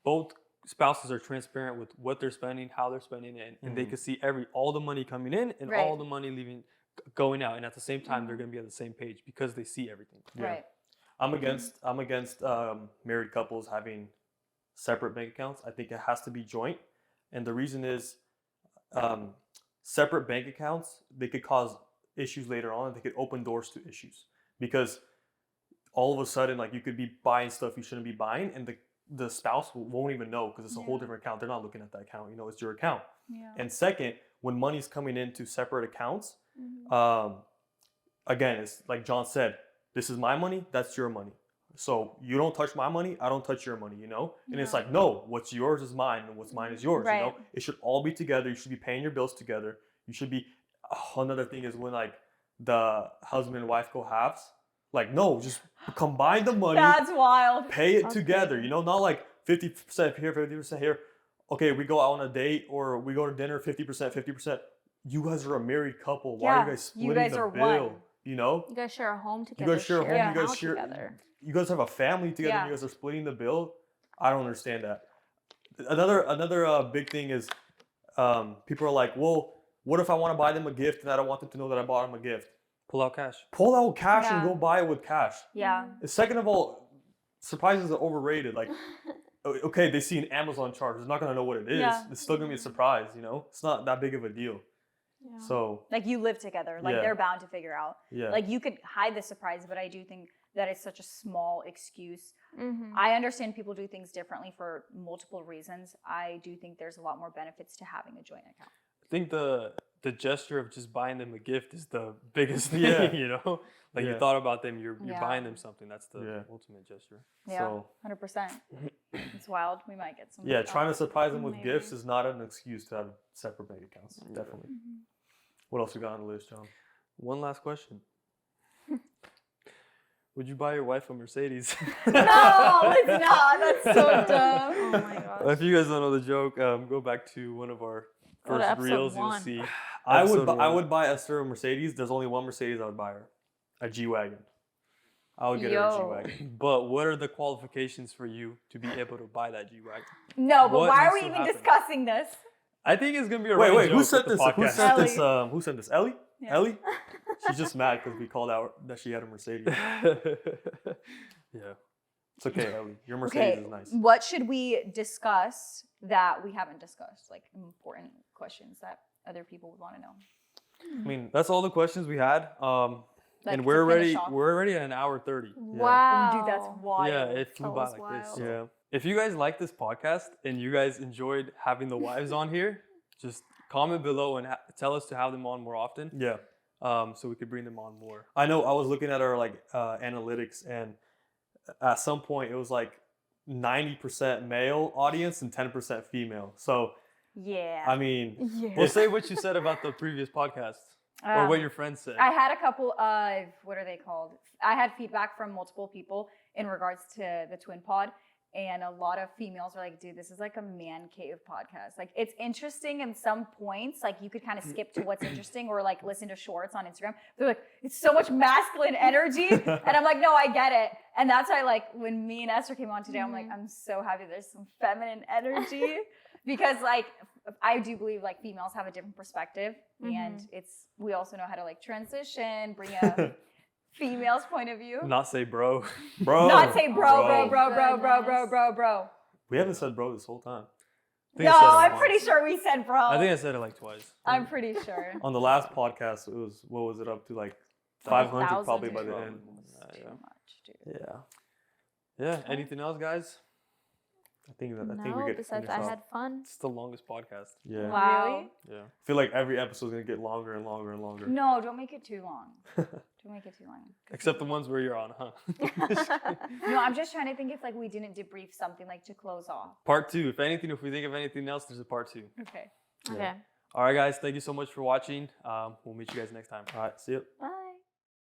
C: both spouses are transparent with what they're spending, how they're spending it, and they can see all the money coming in and
A: Right.
C: all the money going out, and at the same time they're going to be on the same page because they see everything.
A: Right.
B: I'm against married couples having separate bank accounts. I think it has to be joint, and the reason is separate bank accounts, they could cause issues later on. They could open doors to issues, because all of a sudden, like, you could be buying stuff you shouldn't be buying, and the spouse won't even know, because it's a whole different account. They're not looking at that account. You know, it's your account.
A: Yeah.
B: And second, when money's coming into separate accounts, again, it's like John said, this is my money, that's your money. So you don't touch my money, I don't touch your money, you know? And it's like, no, what's yours is mine, and what's mine is yours, you know?
A: Right.
B: It should all be together. You should be paying your bills together. You should be, another thing is when, like, the husband and wife go halves, like, no, just combine the money,
A: That's wild.
B: pay it together, you know? Not like 50% here, 50% here. Okay, we go out on a date or we go to dinner, 50%, 50%. You guys are a married couple. Why are you guys splitting the
A: are
B: bill?
A: one.
B: You know?
D: You guys share a home together.
B: You guys share a home,
D: an
B: you guys
D: account
B: share,
D: together.
B: you guys have a family together,
A: Yeah.
B: and you guys are splitting the bill. I don't understand that. Another big thing is people are like, well, what if I want to buy them a gift and I don't want them to know that I bought them a gift?
C: Pull out cash.
B: Pull out cash and
A: Yeah.
B: go buy it with cash.
A: Yeah.
B: And second of all, surprises are overrated. Like, okay, they see an Amazon charge. They're not going to know what it is.
A: Yeah.
B: It's still going to be a surprise, you know? It's not that big of a deal.
D: Yeah.
B: So,
A: Like, you live together. Like,
B: Yeah.
A: they're bound to figure out.
B: yeah.
A: Like, you could hide the surprise, but I do think that it's such a small excuse.
D: Mhm.
A: I understand people do things differently for multiple reasons. I do think there's a lot more benefits to having a joint account.
C: I think the gesture of just buying them a gift is the biggest thing,
B: Yeah.
C: you know? Like,
B: Yeah.
C: you thought about them, you're
A: Yeah.
C: buying them something. That's the
B: Yeah.
C: ultimate gesture.
A: Yeah,
B: So,
A: 100%. It's wild. We might get some.
B: yeah, trying to surprise them with
D: Maybe.
B: gifts is not an excuse to have separate bank accounts. Definitely. What else we got on the list, John?
C: One last question. Would you buy your wife a Mercedes?
A: No, it's not. That's so dumb.
D: Oh my gosh.
C: If you guys don't know the joke, go back to one of our
D: Go to
C: first
D: episode
C: reels. You'll
D: 1.
C: see.
B: I
C: Episode
B: would I
C: one.
B: would buy Esther a Mercedes. There's only one Mercedes I would buy her. A G-Wagon. I would get her a
D: Yo.
B: G-Wagon.
C: But what are the qualifications for you to be able to buy that G-Wagon?
A: No, but
C: What
A: why are
C: needs
A: we
C: to
A: even
C: happen?
A: discussing this?
C: I think it's gonna be a
B: Wait,
C: running
B: who
C: joke
B: sent
C: with
B: this?
C: the
B: Who
C: podcast.
B: sent this?
A: Ellie.
B: Who sent this? Ellie?
A: Yeah.
B: Ellie? She's just mad because we called out that she had a Mercedes.
C: Yeah.
B: It's okay, Ellie. Your Mercedes
A: Okay,
B: is nice.
A: what should we discuss that we haven't discussed? Like, important questions that other people would want to know.
C: I mean, that's all the questions we had.
A: Like,
C: And
A: to
C: we're already
A: finish off.
C: at an hour 30.
D: Wow.
A: Dude, that's wild.
C: Yeah, it flew
D: That
C: by
D: was
C: like
D: wild.
C: this.
B: Yeah.
C: If you guys like this podcast and you guys enjoyed having the wives on here, just comment below and tell us to have them on more often,
B: Yeah.
C: so we could bring them on more.
B: I know I was looking at our analytics, and at some point it was like 90% male audience and 10% female. So,
A: Yeah.
B: I mean,
D: Yeah.
C: Well, say what you said about the previous podcast or what your friends said.
A: I had a couple of, what are they called? I had feedback from multiple people in regards to the Twin Pod. And a lot of females were like, dude, this is like a man cave podcast. Like, it's interesting in some points. Like, you could kind of skip to what's interesting or like listen to shorts on Instagram. They're like, it's so much masculine energy. And I'm like, no, I get it. And that's why, like, when me and Esther came on today, I'm like, I'm so happy there's some feminine energy. Because, like, I do believe, like, females have a different perspective. And we also know how to, like, transition, bring a female's point of view.
C: Not say bro.
B: bro.
A: Not say bro.
D: Goodness.
B: We haven't said bro this whole time.
C: I think I
A: No,
C: said it
A: I'm
C: once.
A: pretty sure we said bro.
C: I think I said it like twice.
A: I'm pretty sure.
B: On the last podcast, it was, what was it up to? Like 500
D: 1,000
B: probably by
D: or
B: the
C: so.
B: end.
A: Too
C: Yeah.
A: much, dude.
B: Yeah.
C: Yeah. Anything else, guys?
B: I think we
D: No,
B: get
D: besides
B: finish
D: I
B: off.
D: had fun.
C: It's the longest podcast.
B: Yeah.
D: Wow.
A: Really?
C: Yeah.
B: I feel like every episode is going to get longer and longer and longer.
A: No, don't make it too long. Don't make it too long.
C: Except the ones where you're on, huh?
A: No, I'm just trying to think if like we didn't debrief something like to close off.
C: Part 2. If we think of anything else, there's a part 2.
A: Okay.
D: Okay.
C: All right, guys. Thank you so much for watching. We'll meet you guys next time.
B: All right. See you.
D: Bye.